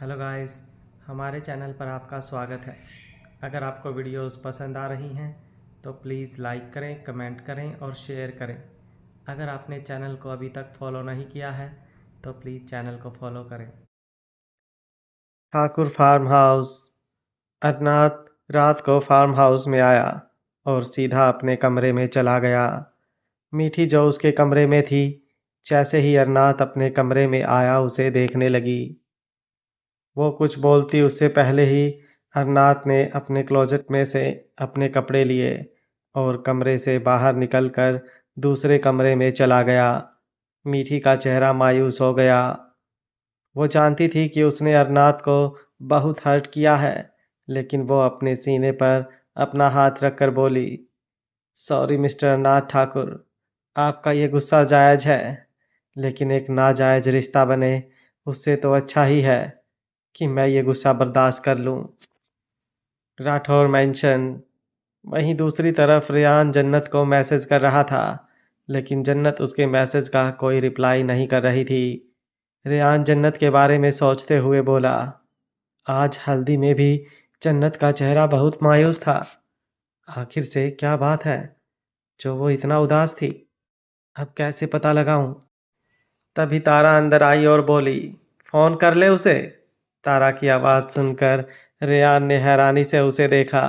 Hello guys, हमारे channel पर आपका स्वागत है। अगर आपको वीडियोस पसंद आ रही हैं तो प्लीज़ लाइक करें, कमेंट करें और शेयर करें। अगर आपने चैनल को अभी तक फॉलो नहीं किया है तो प्लीज़ चैनल को फॉलो करें। Thakur farm house. अरनाथ रात को फार्म हाउस में आया और सीधा अपने कमरे में चला गया। मीठी जो उसके कमरे में थी, जैसे ही अरनाथ अपने कमरे में आया उसे देखने लगी। वो कुछ बोलती उससे पहले ही हरनाथ ने अपने क्लोजेट में से अपने कपड़े लिए और कमरे से बाहर निकलकर दूसरे कमरे में चला गया। मीठी का चेहरा मायूस हो गया। वो जानती थी कि उसने हरनाथ को बहुत हर्ट किया है, लेकिन वो अपने सीने पर अपना हाथ रखकर बोली, सॉरी मिस्टर नाथ ठाकुर, आपका ये गुस्सा जायज है, लेकिन एक नाजायज रिश्ता बने उससे तो अच्छा ही है कि मैं ये गुस्सा बर्दाश्त कर लूं। राठौर मेंशन। वहीं दूसरी तरफ रेयान जन्नत को मैसेज कर रहा था, लेकिन जन्नत उसके मैसेज का कोई रिप्लाई नहीं कर रही थी। रेयान जन्नत के बारे में सोचते हुए बोला, आज हल्दी में भी जन्नत का चेहरा बहुत मायूस था। आखिर से क्या बात है जो वो इतना उदास थी? अब कैसे पता लगाऊं? तभी तारा अंदर आई और बोली, फोन कर ले उसे। तारा की आवाज़ सुनकर रेयान ने हैरानी से उसे देखा।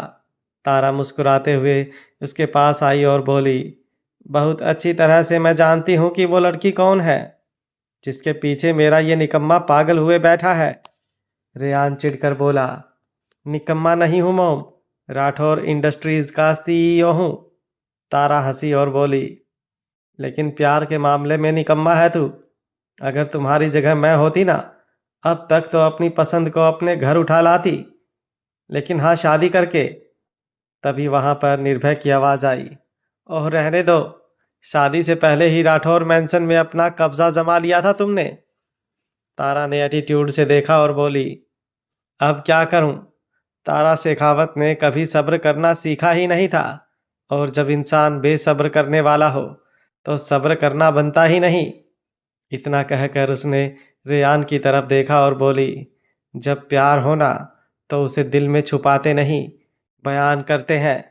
तारा मुस्कुराते हुए उसके पास आई और बोली, बहुत अच्छी तरह से मैं जानती हूँ कि वो लड़की कौन है जिसके पीछे मेरा ये निकम्मा पागल हुए बैठा है। रेयान चिढ़कर बोला, निकम्मा नहीं हूँ मोम, राठौर इंडस्ट्रीज का सीईओ हूँ। तारा हंसी और बोली, लेकिन प्यार के मामले में निकम्मा है तू। अगर तुम्हारी जगह मैं होती ना, अब तक तो अपनी पसंद को अपने घर उठा लाती, लेकिन हाँ, शादी करके। तभी वहां पर निर्भय की आवाज आई, ओह रहने दो, शादी से पहले ही राठौर मैंसन में अपना कब्जा जमा लिया था तुमने। तारा ने एटीट्यूड से देखा और बोली, अब क्या करूं? तारा शेखावत ने कभी सब्र करना सीखा ही नहीं था, और जब इंसान बेसब्र करने वाला हो तो सब्र करना बनता ही नहीं। इतना कहकर उसने रेयान की तरफ देखा और बोली, जब प्यार हो ना तो उसे दिल में छुपाते नहीं, बयान करते हैं।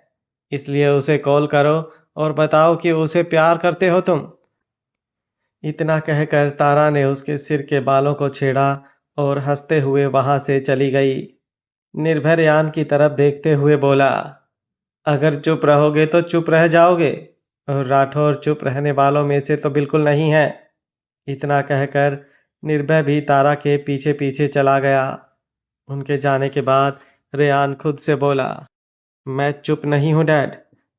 इसलिए उसे कॉल करो और बताओ कि उसे प्यार करते हो तुम। इतना कहकर तारा ने उसके सिर के बालों को छेड़ा और हंसते हुए वहां से चली गई। निर्भय रेयान की तरफ देखते हुए बोला, अगर चुप रहोगे तो चुप रह जाओगे, और राठौर चुप रहने वालों में से तो बिल्कुल नहीं है। इतना कहकर निर्भय भी तारा के पीछे पीछे चला गया। उनके जाने के बाद रेयान खुद से बोला, मैं चुप नहीं हूँ डैड,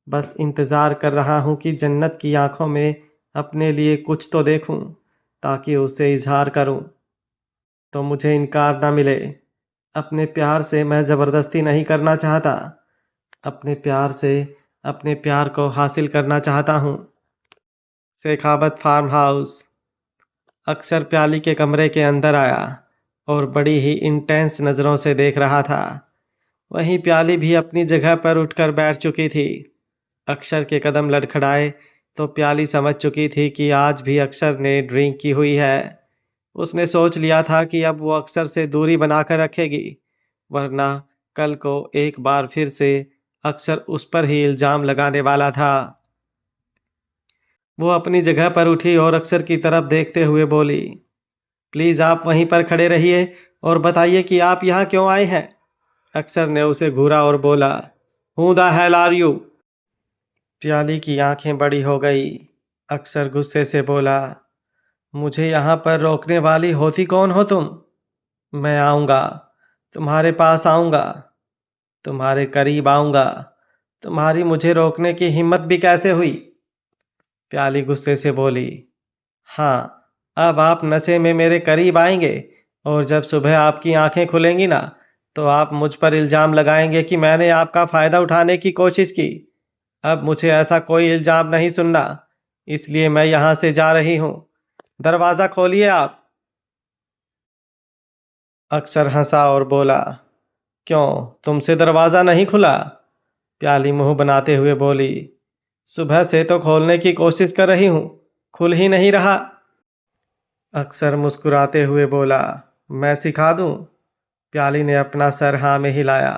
बस इंतज़ार कर रहा हूँ कि जन्नत की आंखों में अपने लिए कुछ तो देखूं, ताकि उसे इजहार करूं तो मुझे इनकार ना मिले। अपने प्यार से मैं ज़बरदस्ती नहीं करना चाहता, अपने प्यार से अपने प्यार को हासिल करना चाहता हूँ। Shekhawat farm house. अक्सर प्याली के कमरे के अंदर आया और बड़ी ही इंटेंस नज़रों से देख रहा था। वहीं प्याली भी अपनी जगह पर उठकर बैठ चुकी थी। अक्षर के कदम लड़खड़ाए तो प्याली समझ चुकी थी कि आज भी अक्षर ने ड्रिंक की हुई है। उसने सोच लिया था कि अब वो अक्षर से दूरी बनाकर रखेगी, वरना कल को एक बार फिर से अक्षर उस पर ही इल्जाम लगाने वाला था। वो अपनी जगह पर उठी और अक्षर की तरफ देखते हुए बोली, प्लीज़ आप वहीं पर खड़े रहिए और बताइए कि आप यहाँ क्यों आए हैं। अक्षर ने उसे घूरा और बोला, who the hell are you. Pyali की आंखें बड़ी हो गई। अक्षर गुस्से से बोला, मुझे यहाँ पर रोकने वाली होती कौन हो तुम? मैं आऊँगा, तुम्हारे पास आऊँगा, तुम्हारे करीब आऊँगा, तुम्हारी मुझे रोकने की हिम्मत भी कैसे हुई? प्याली गुस्से से बोली, हाँ, अब आप नशे में मेरे करीब आएंगे और जब सुबह आपकी आंखें खुलेंगी ना, तो आप मुझ पर इल्ज़ाम लगाएंगे कि मैंने आपका फ़ायदा उठाने की कोशिश की। अब मुझे ऐसा कोई इल्ज़ाम नहीं सुनना, इसलिए मैं यहाँ से जा रही हूँ। दरवाज़ा खोलिए आप। अक्षर हंसा और बोला, क्यों, तुमसे दरवाज़ा नहीं खुला? प्याली मुंह बनाते हुए बोली, सुबह से तो खोलने की कोशिश कर रही हूँ, खुल ही नहीं रहा। अक्षर मुस्कुराते हुए बोला, मैं सिखा दूँ? प्याली ने अपना सर हाँ में हिलाया।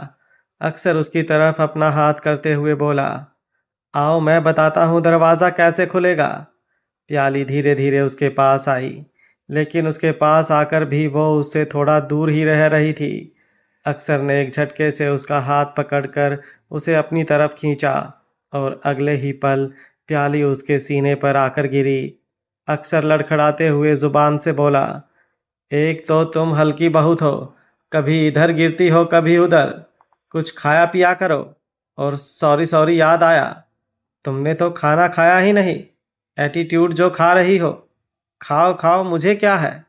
अक्सर उसकी तरफ अपना हाथ करते हुए बोला, आओ मैं बताता हूँ दरवाज़ा कैसे खुलेगा। प्याली धीरे धीरे उसके पास आई, लेकिन उसके पास आकर भी वो उससे थोड़ा दूर ही रह रही थी। अक्सर ने एक झटके से उसका हाथ पकड़कर उसे अपनी तरफ खींचा और अगले ही पल प्याली उसके सीने पर आकर गिरी। अक्सर लड़खड़ाते हुए जुबान से बोला, एक तो तुम हल्की बहुत हो, कभी इधर गिरती हो कभी उधर। कुछ खाया पिया करो। और सॉरी सॉरी याद आया, तुमने तो खाना खाया ही नहीं। एटीट्यूड जो खा रही हो। खाओ खाओ, मुझे क्या है।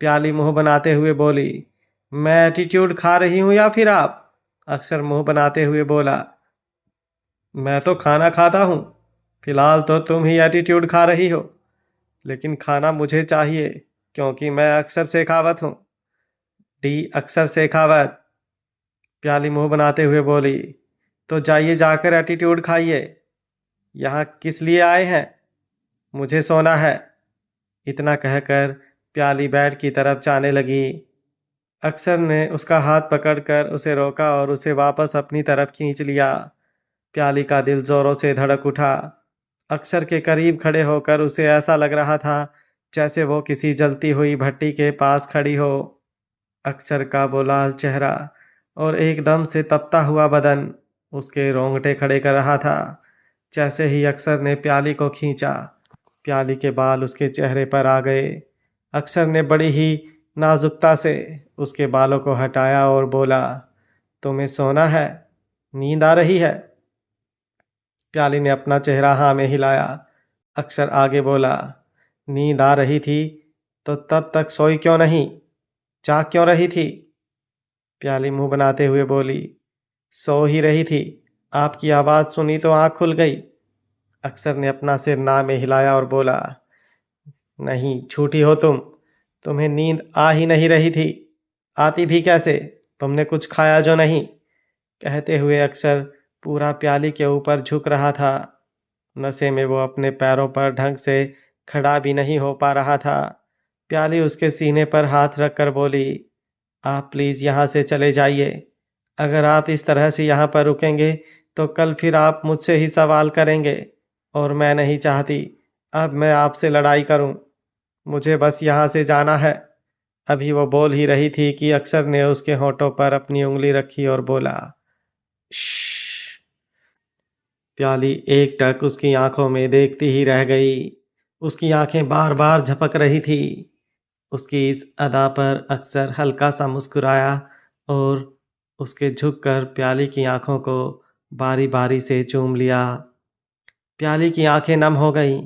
प्याली मुंह बनाते हुए बोली, मैं एटीट्यूड खा रही हूं या फिर आप। अक्सर मुंह बनाते हुए बोला, मैं तो खाना खाता हूं। फिलहाल तो तुम ही एटीट्यूड खा रही हो, लेकिन खाना मुझे चाहिए, क्योंकि मैं अक्सर शेखावत हूं। डी अक्सर शेखावत। प्याली मुंह बनाते हुए बोली, तो जाइए जाकर एटीट्यूड खाइए। यहाँ किस लिए आए हैं। मुझे सोना है। इतना कहकर प्याली बेड की तरफ जाने लगी। अक्सर ने उसका हाथ पकड़कर उसे रोका और उसे वापस अपनी तरफ खींच लिया। प्याली का दिल जोरों से धड़क उठा। अक्सर के करीब खड़े होकर उसे ऐसा लग रहा था जैसे वो किसी जलती हुई भट्टी के पास खड़ी हो। अक्सर का वो लाल चेहरा और एकदम से तपता हुआ बदन उसके रोंगटे खड़े कर रहा था। जैसे ही अक्सर ने प्याली को खींचा, प्याली के बाल उसके चेहरे पर आ गए। अक्सर ने बड़ी ही नाजुकता से उसके बालों को हटाया और बोला, तुम्हें सोना है, नींद आ रही है। प्याली ने अपना चेहरा हाँ में हिलाया। अक्सर आगे बोला, नींद आ रही थी तो तब तक सोई क्यों नहीं, जाग क्यों रही थी। प्याली मुंह बनाते हुए बोली, सो ही रही थी, आपकी आवाज़ सुनी तो आँख खुल गई। अक्सर ने अपना सिर ना में हिलाया और बोला, नहीं झूठी हो तुम, तुम्हें नींद आ ही नहीं रही थी। आती भी कैसे, तुमने कुछ खाया जो नहीं। कहते हुए अक्सर पूरा प्याली के ऊपर झुक रहा था। नशे में वो अपने पैरों पर ढंग से खड़ा भी नहीं हो पा रहा था। प्याली उसके सीने पर हाथ रखकर बोली, आप प्लीज़ यहाँ से चले जाइए। अगर आप इस तरह से यहाँ पर रुकेंगे तो कल फिर आप मुझसे ही सवाल करेंगे, और मैं नहीं चाहती अब मैं आपसे लड़ाई करूं। मुझे बस यहाँ से जाना है। अभी वो बोल ही रही थी कि अक्सर ने उसके होठों पर अपनी उंगली रखी और बोला, श्श्श। प्याली एकटक उसकी आंखों में देखती ही रह गई। उसकी आंखें बार बार झपक रही थी। उसकी इस अदा पर अक्सर हल्का सा मुस्कुराया और उसके झुककर प्याली की आंखों को बारी बारी से चूम लिया। प्याली की आंखें नम हो गईं।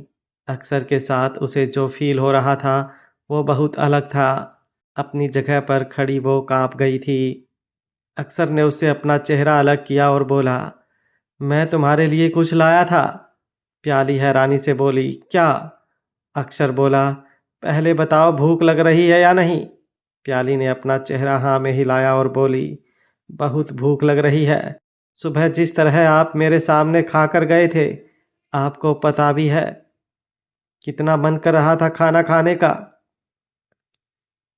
अक्सर के साथ उसे जो फील हो रहा था वो बहुत अलग था। अपनी जगह पर खड़ी वो कांप गई थी। अक्सर ने उससे अपना चेहरा अलग किया और बोला, मैं तुम्हारे लिए कुछ लाया था। प्याली हैरानी से बोली, क्या। अक्सर बोला, पहले बताओ भूख लग रही है या नहीं। प्याली ने अपना चेहरा हाँ में हिलाया और बोली, बहुत भूख लग रही है। सुबह जिस तरह आप मेरे सामने खाकर गए थे, आपको पता भी है कितना मन कर रहा था खाना खाने का,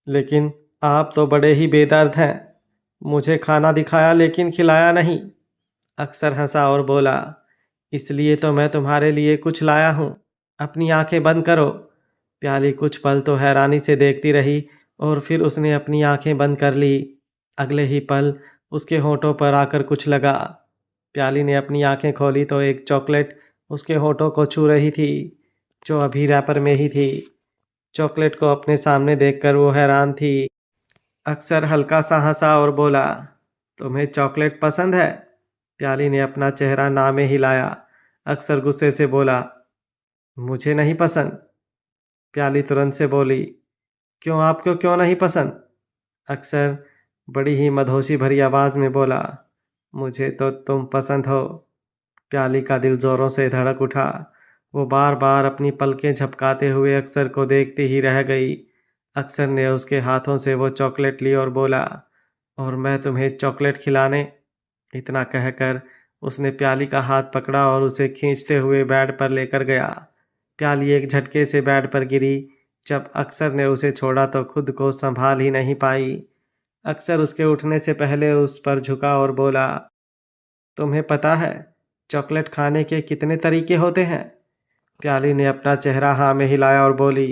लेकिन आप तो बड़े ही बेदर्द हैं। मुझे खाना दिखाया लेकिन खिलाया नहीं। अक्सर हंसा और बोला, इसलिए तो मैं तुम्हारे लिए कुछ लाया हूँ। अपनी आंखें बंद करो। प्याली कुछ पल तो हैरानी से देखती रही और फिर उसने अपनी आंखें बंद कर ली। अगले ही पल उसके होठों पर आकर कुछ लगा। प्याली ने अपनी आंखें खोली तो एक चॉकलेट उसके होठों को छू रही थी, जो अभी रैपर में ही थी। चॉकलेट को अपने सामने देखकर वो हैरान थी। अक्सर हल्का सा हंसा और बोला, तुम्हें चॉकलेट पसंद है। प्याली ने अपना चेहरा ना में हिलाया। अक्सर गुस्से से बोला, मुझे नहीं पसंद। प्याली तुरंत से बोली, क्यों, आपको क्यों नहीं पसंद। अक्सर बड़ी ही मधोशी भरी आवाज में बोला, मुझे तो तुम पसंद हो। प्याली का दिल जोरों से धड़क उठा। वो बार बार अपनी पलकें झपकाते हुए अक्सर को देखती ही रह गई। अक्सर ने उसके हाथों से वो चॉकलेट ली और बोला, और मैं तुम्हें चॉकलेट खिलाने। इतना कहकर उसने प्याली का हाथ पकड़ा और उसे खींचते हुए बेड पर लेकर गया। प्याली एक झटके से बेड पर गिरी। जब अक्सर ने उसे छोड़ा तो खुद को संभाल ही नहीं पाई। अक्सर उसके उठने से पहले उस पर झुका और बोला, तुम्हें पता है चॉकलेट खाने के कितने तरीके होते हैं? प्याली ने अपना चेहरा हाँ में हिलाया और बोली,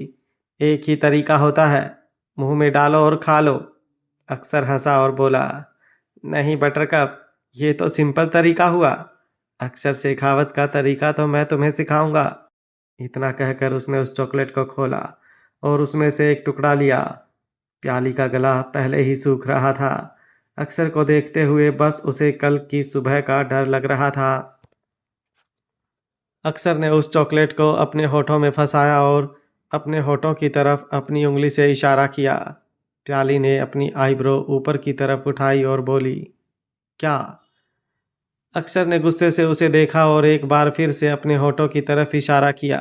एक ही तरीका होता है, मुंह में डालो और खा लो। अक्सर हंसा और बोला, नहीं बटरकप, ये तो सिंपल तरीका हुआ। अक्सर शेखावत का तरीका तो मैं तुम्हें सिखाऊंगा। इतना कहकर उसने उस चॉकलेट को खोला और उसमें से एक टुकड़ा लिया। प्याली का गला पहले ही सूख रहा था। अक्सर को देखते हुए बस उसे कल की सुबह का डर लग रहा था। अक्सर ने उस चॉकलेट को अपने होठों में फंसाया और अपने होठों की तरफ अपनी उंगली से इशारा किया। प्याली ने अपनी आईब्रो ऊपर की तरफ उठाई और बोली, क्या? अक्सर ने गुस्से से उसे देखा और एक बार फिर से अपने होठों की तरफ इशारा किया।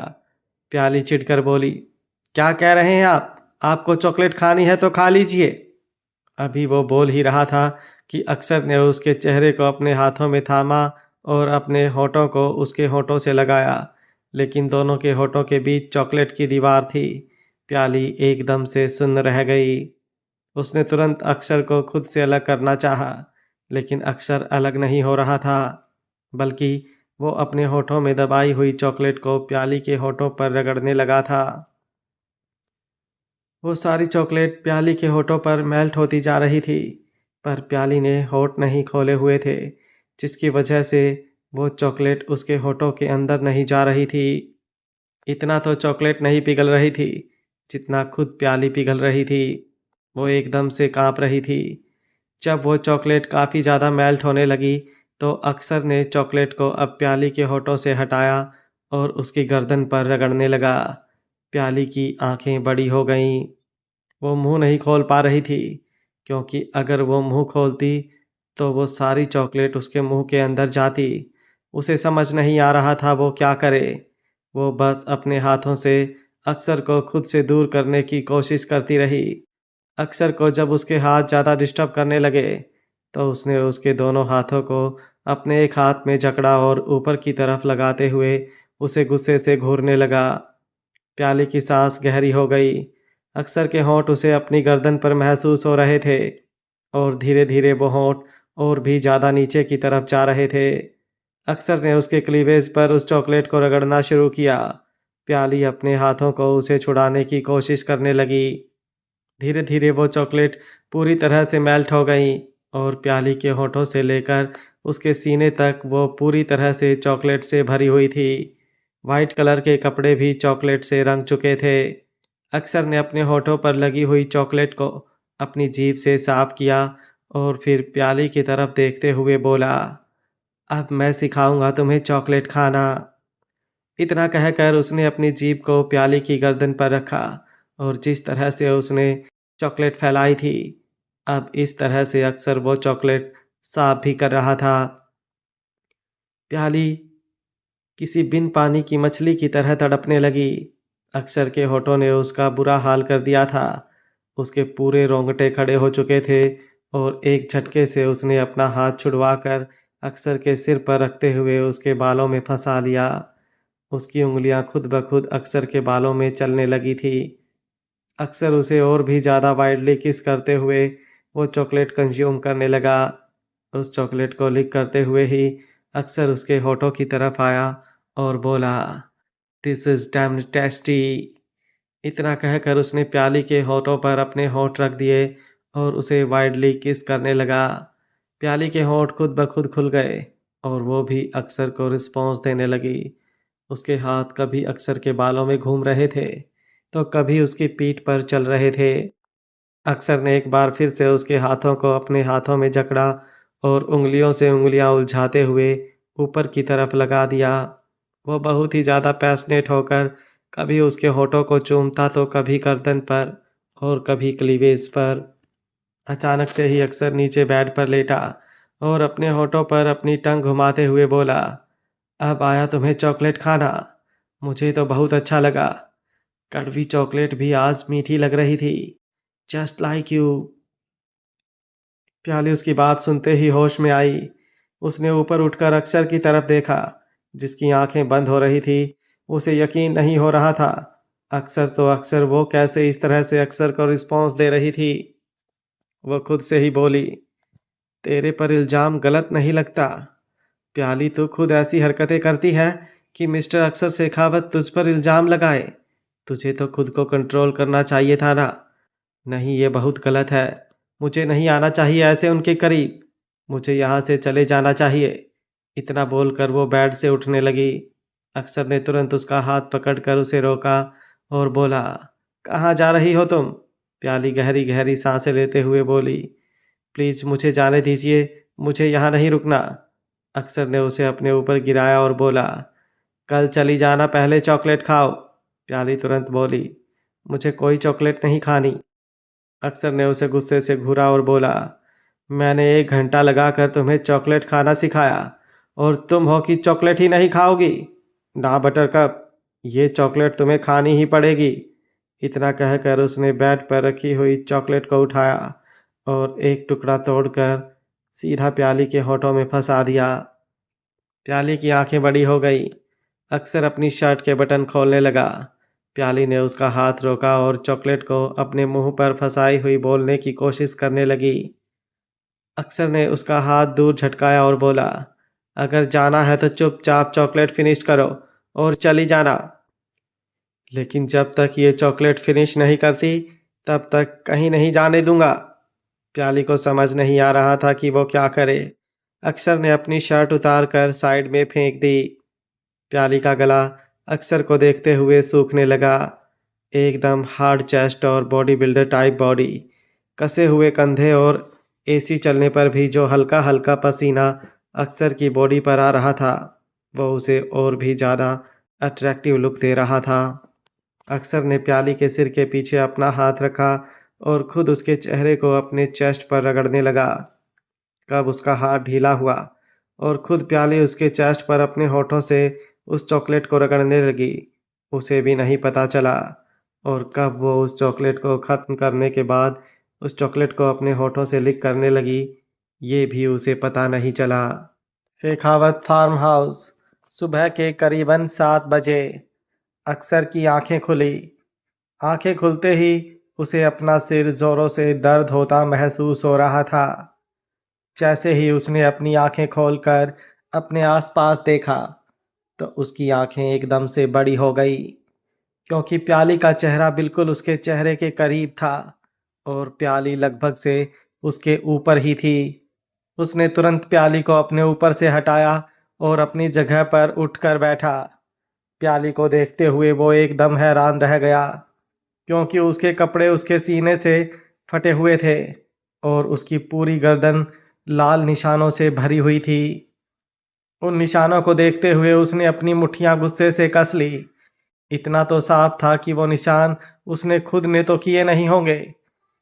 प्याली चिढ़कर बोली, क्या कह रहे हैं आप? आपको चॉकलेट खानी है तो खा लीजिए। अभी वो बोल ही रहा था कि अक्सर ने उसके चेहरे को अपने हाथों में थामा और अपने होठों को उसके होठों से लगाया, लेकिन दोनों के होठों के बीच चॉकलेट की दीवार थी। प्याली एकदम से सुन्न रह गई। उसने तुरंत अक्षर को खुद से अलग करना चाहा, लेकिन अक्षर अलग नहीं हो रहा था, बल्कि वो अपने होठों में दबाई हुई चॉकलेट को प्याली के होठों पर रगड़ने लगा था। वो सारी चॉकलेट प्याली के होठों पर मेल्ट होती जा रही थी, पर प्याली ने होठ नहीं खोले हुए थे, जिसकी वजह से वो चॉकलेट उसके होठों के अंदर नहीं जा रही थी। इतना तो चॉकलेट नहीं पिघल रही थी जितना खुद प्याली पिघल रही थी। वो एकदम से कांप रही थी। जब वो चॉकलेट काफ़ी ज़्यादा मेल्ट होने लगी तो अक्सर ने चॉकलेट को अब प्याली के होठों से हटाया और उसकी गर्दन पर रगड़ने लगा। प्याली की आंखें बड़ी हो गईं। वो मुंह नहीं खोल पा रही थी, क्योंकि अगर वो मुंह खोलती तो वो सारी चॉकलेट उसके मुंह के अंदर जाती। उसे समझ नहीं आ रहा था वो क्या करे। वो बस अपने हाथों से अक्सर को खुद से दूर करने की कोशिश करती रही। अक्सर को जब उसके हाथ ज़्यादा डिस्टर्ब करने लगे तो उसने उसके दोनों हाथों को अपने एक हाथ में जकड़ा और ऊपर की तरफ लगाते हुए उसे गुस्से से घूरने लगा। प्याली की सांस गहरी हो गई। अक्सर के होंठ उसे अपनी गर्दन पर महसूस हो रहे थे और धीरे धीरे वो होंठ और भी ज़्यादा नीचे की तरफ जा रहे थे। अक्सर ने उसके क्लीवेज पर उस चॉकलेट को रगड़ना शुरू किया। प्याली अपने हाथों को उसे छुड़ाने की कोशिश करने लगी। धीरे धीरे वो चॉकलेट पूरी तरह से मेल्ट हो गई और प्याली के होठों से लेकर उसके सीने तक वो पूरी तरह से चॉकलेट से भरी हुई थी। वाइट कलर के कपड़े भी चॉकलेट से रंग चुके थे। अक्सर ने अपने होठों पर लगी हुई चॉकलेट को अपनी जीभ से साफ किया और फिर प्याली की तरफ देखते हुए बोला, अब मैं सिखाऊंगा तुम्हें चॉकलेट खाना। इतना कहकर उसने अपनी जीभ को प्याली की गर्दन पर रखा और जिस तरह से उसने चॉकलेट फैलाई थी, अब इस तरह से अक्सर वो चॉकलेट साफ भी कर रहा था। प्याली किसी बिन पानी की मछली की तरह तड़पने लगी। अक्षर के होठों ने उसका बुरा हाल कर दिया था। उसके पूरे रोंगटे खड़े हो चुके थे और एक झटके से उसने अपना हाथ छुड़वाकर अक्षर के सिर पर रखते हुए उसके बालों में फंसा लिया। उसकी उंगलियां खुद ब खुद अक्षर के बालों में चलने लगी थी। अक्सर उसे और भी ज़्यादा वाइडली किस करते हुए वो चॉकलेट कंज्यूम करने लगा। उस चॉकलेट को लिक करते हुए ही अक्सर उसके होठों की तरफ आया और बोला, दिस इज डैम्ड टेस्टी। इतना कहकर उसने प्याली के होठों पर अपने होठ रख दिए और उसे वाइडली किस करने लगा। प्याली के होठ खुद ब खुद खुल गए और वो भी अक्सर को रिस्पॉन्स देने लगी। उसके हाथ कभी अक्सर के बालों में घूम रहे थे तो कभी उसकी पीठ पर चल रहे थे। अक्सर ने एक बार फिर से उसके हाथों को अपने हाथों में जकड़ा और उंगलियों से उंगलियां उलझाते हुए ऊपर की तरफ लगा दिया। वो बहुत ही ज़्यादा पैशनेट होकर कभी उसके होठों को चूमता तो कभी गर्दन पर और कभी क्लीवेज पर। अचानक से ही अक्सर नीचे बेड पर लेटा और अपने होठों पर अपनी टंग घुमाते हुए बोला, अब आया तुम्हें चॉकलेट खाना। मुझे तो बहुत अच्छा लगा। कड़वी चॉकलेट भी आज मीठी लग रही थी, जस्ट लाइक यू। प्याली उसकी बात सुनते ही होश में आई। उसने ऊपर उठकर अक्षर की तरफ देखा, जिसकी आंखें बंद हो रही थी। उसे यकीन नहीं हो रहा था। अक्सर वो कैसे इस तरह से अक्सर को रिस्पॉन्स दे रही थी। वो खुद से ही बोली, तेरे पर इल्जाम गलत नहीं लगता। प्याली तो खुद ऐसी हरकतें करती है कि मिस्टर अक्षर शेखावत तुझ पर इल्जाम लगाए। तुझे तो खुद को कंट्रोल करना चाहिए था ना। नहीं, ये बहुत गलत है। मुझे नहीं आना चाहिए ऐसे उनके करीब। मुझे यहाँ से चले जाना चाहिए। इतना बोलकर वो बेड से उठने लगी। अक्षर ने तुरंत उसका हाथ पकड़कर उसे रोका और बोला, कहाँ जा रही हो तुम? प्याली गहरी गहरी सांसें लेते हुए बोली, प्लीज मुझे जाने दीजिए, मुझे यहाँ नहीं रुकना। अक्षर ने उसे अपने ऊपर गिराया और बोला, कल चली जाना, पहले चॉकलेट खाओ। प्याली तुरंत बोली, मुझे कोई चॉकलेट नहीं खानी। अक्षर ने उसे गुस्से से घूरा और बोला, मैंने 1 घंटा लगाकर तुम्हें चॉकलेट खाना सिखाया और तुम हो कि चॉकलेट ही नहीं खाओगी? ना बटरकप, ये चॉकलेट तुम्हें खानी ही पड़ेगी। इतना कहकर उसने बेड पर रखी हुई चॉकलेट को उठाया और एक टुकड़ा तोड़कर सीधा प्याली के होठों में फंसा दिया। प्याली की आंखें बड़ी हो गई। अक्सर अपनी शर्ट के बटन खोलने लगा। प्याली ने उसका हाथ रोका और चॉकलेट को अपने मुंह पर फंसाई हुई बोलने की कोशिश करने लगी। अक्सर ने उसका हाथ दूर झटकाया और बोला, अगर जाना है तो चुपचाप चॉकलेट फिनिश करो और चली जाना। लेकिन जब तक ये चॉकलेट फिनिश नहीं करती तब तक कहीं नहीं जाने दूंगा। प्याली को समझ नहीं आ रहा था कि वो क्या करे। अक्षर ने अपनी शर्ट उतार कर साइड में फेंक दी। प्याली का गला अक्षर को देखते हुए सूखने लगा। एकदम हार्ड चेस्ट और बॉडी बिल्डर टाइप बॉडी, कसे हुए कंधे और एसी चलने पर भी जो हल्का हल्का पसीना अक्षर की बॉडी पर आ रहा था, वो उसे और भी ज़्यादा अट्रैक्टिव लुक दे रहा था। अक्षर ने प्याली के सिर के पीछे अपना हाथ रखा और खुद उसके चेहरे को अपने चेस्ट पर रगड़ने लगा। कब उसका हाथ ढीला हुआ और खुद प्याली उसके चेस्ट पर अपने होठों से उस चॉकलेट को रगड़ने लगी, उसे भी नहीं पता चला। और कब वो उस चॉकलेट को ख़त्म करने के बाद उस चॉकलेट को अपने होठों से लिक करने लगी, ये भी उसे पता नहीं चला। शेखावत फार्म हाउस, सुबह के करीबन 7 बजे। अक्सर की आंखें खुली। आंखें खुलते ही उसे अपना सिर जोरों से दर्द होता महसूस हो रहा था। जैसे ही उसने अपनी आंखें खोलकर अपने आसपास देखा तो उसकी आंखें एकदम से बड़ी हो गई, क्योंकि प्याली का चेहरा बिल्कुल उसके चेहरे के करीब था और प्याली लगभग से उसके ऊपर ही थी। उसने तुरंत प्याली को अपने ऊपर से हटाया और अपनी जगह पर उठकर बैठा। प्याली को देखते हुए वो एकदम हैरान रह गया, क्योंकि उसके कपड़े उसके सीने से फटे हुए थे और उसकी पूरी गर्दन लाल निशानों से भरी हुई थी। उन निशानों को देखते हुए उसने अपनी मुट्ठियां गुस्से से कस ली। इतना तो साफ था कि वो निशान उसने खुद ने तो किए नहीं होंगे,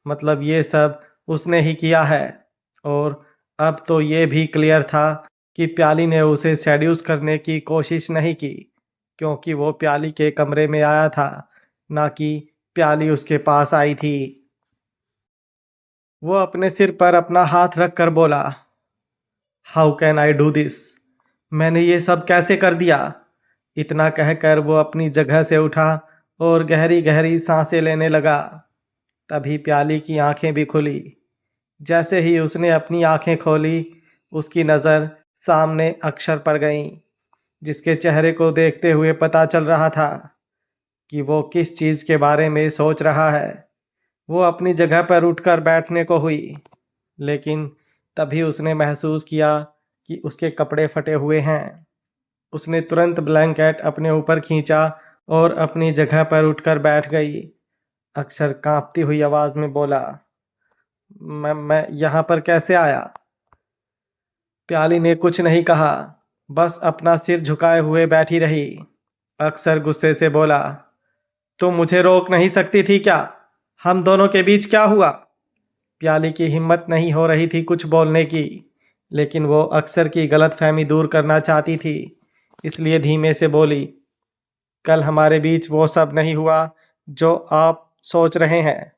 मतलब ये सब उसने ही किया है। और अब तो ये भी क्लियर था कि प्याली ने उसे सेड्यूस करने की कोशिश नहीं की, क्योंकि वो प्याली के कमरे में आया था, ना कि प्याली उसके पास आई थी। वो अपने सिर पर अपना हाथ रख कर बोला, how can I do this? मैंने ये सब कैसे कर दिया? इतना कहकर वो अपनी जगह से उठा और गहरी गहरी सांसें लेने लगा। तभी प्याली की आंखें भी खुली। जैसे ही उसने अपनी आंखें खोली, उसकी नज़र सामने अक्षर पर गई, जिसके चेहरे को देखते हुए पता चल रहा था कि वो किस चीज़ के बारे में सोच रहा है। वो अपनी जगह पर उठकर बैठने को हुई, लेकिन तभी उसने महसूस किया कि उसके कपड़े फटे हुए हैं। उसने तुरंत ब्लैंकेट अपने ऊपर खींचा और अपनी जगह पर उठकर बैठ गई। अक्षर कांपती हुई आवाज में बोला, मैं यहाँ पर कैसे आया? प्याली ने कुछ नहीं कहा, बस अपना सिर झुकाए हुए बैठी रही। अक्षर गुस्से से बोला, तुम मुझे रोक नहीं सकती थी क्या? हम दोनों के बीच क्या हुआ? प्याली की हिम्मत नहीं हो रही थी कुछ बोलने की, लेकिन वो अक्षर की गलतफहमी दूर करना चाहती थी, इसलिए धीमे से बोली, कल हमारे बीच वो सब नहीं हुआ जो आप सोच रहे हैं।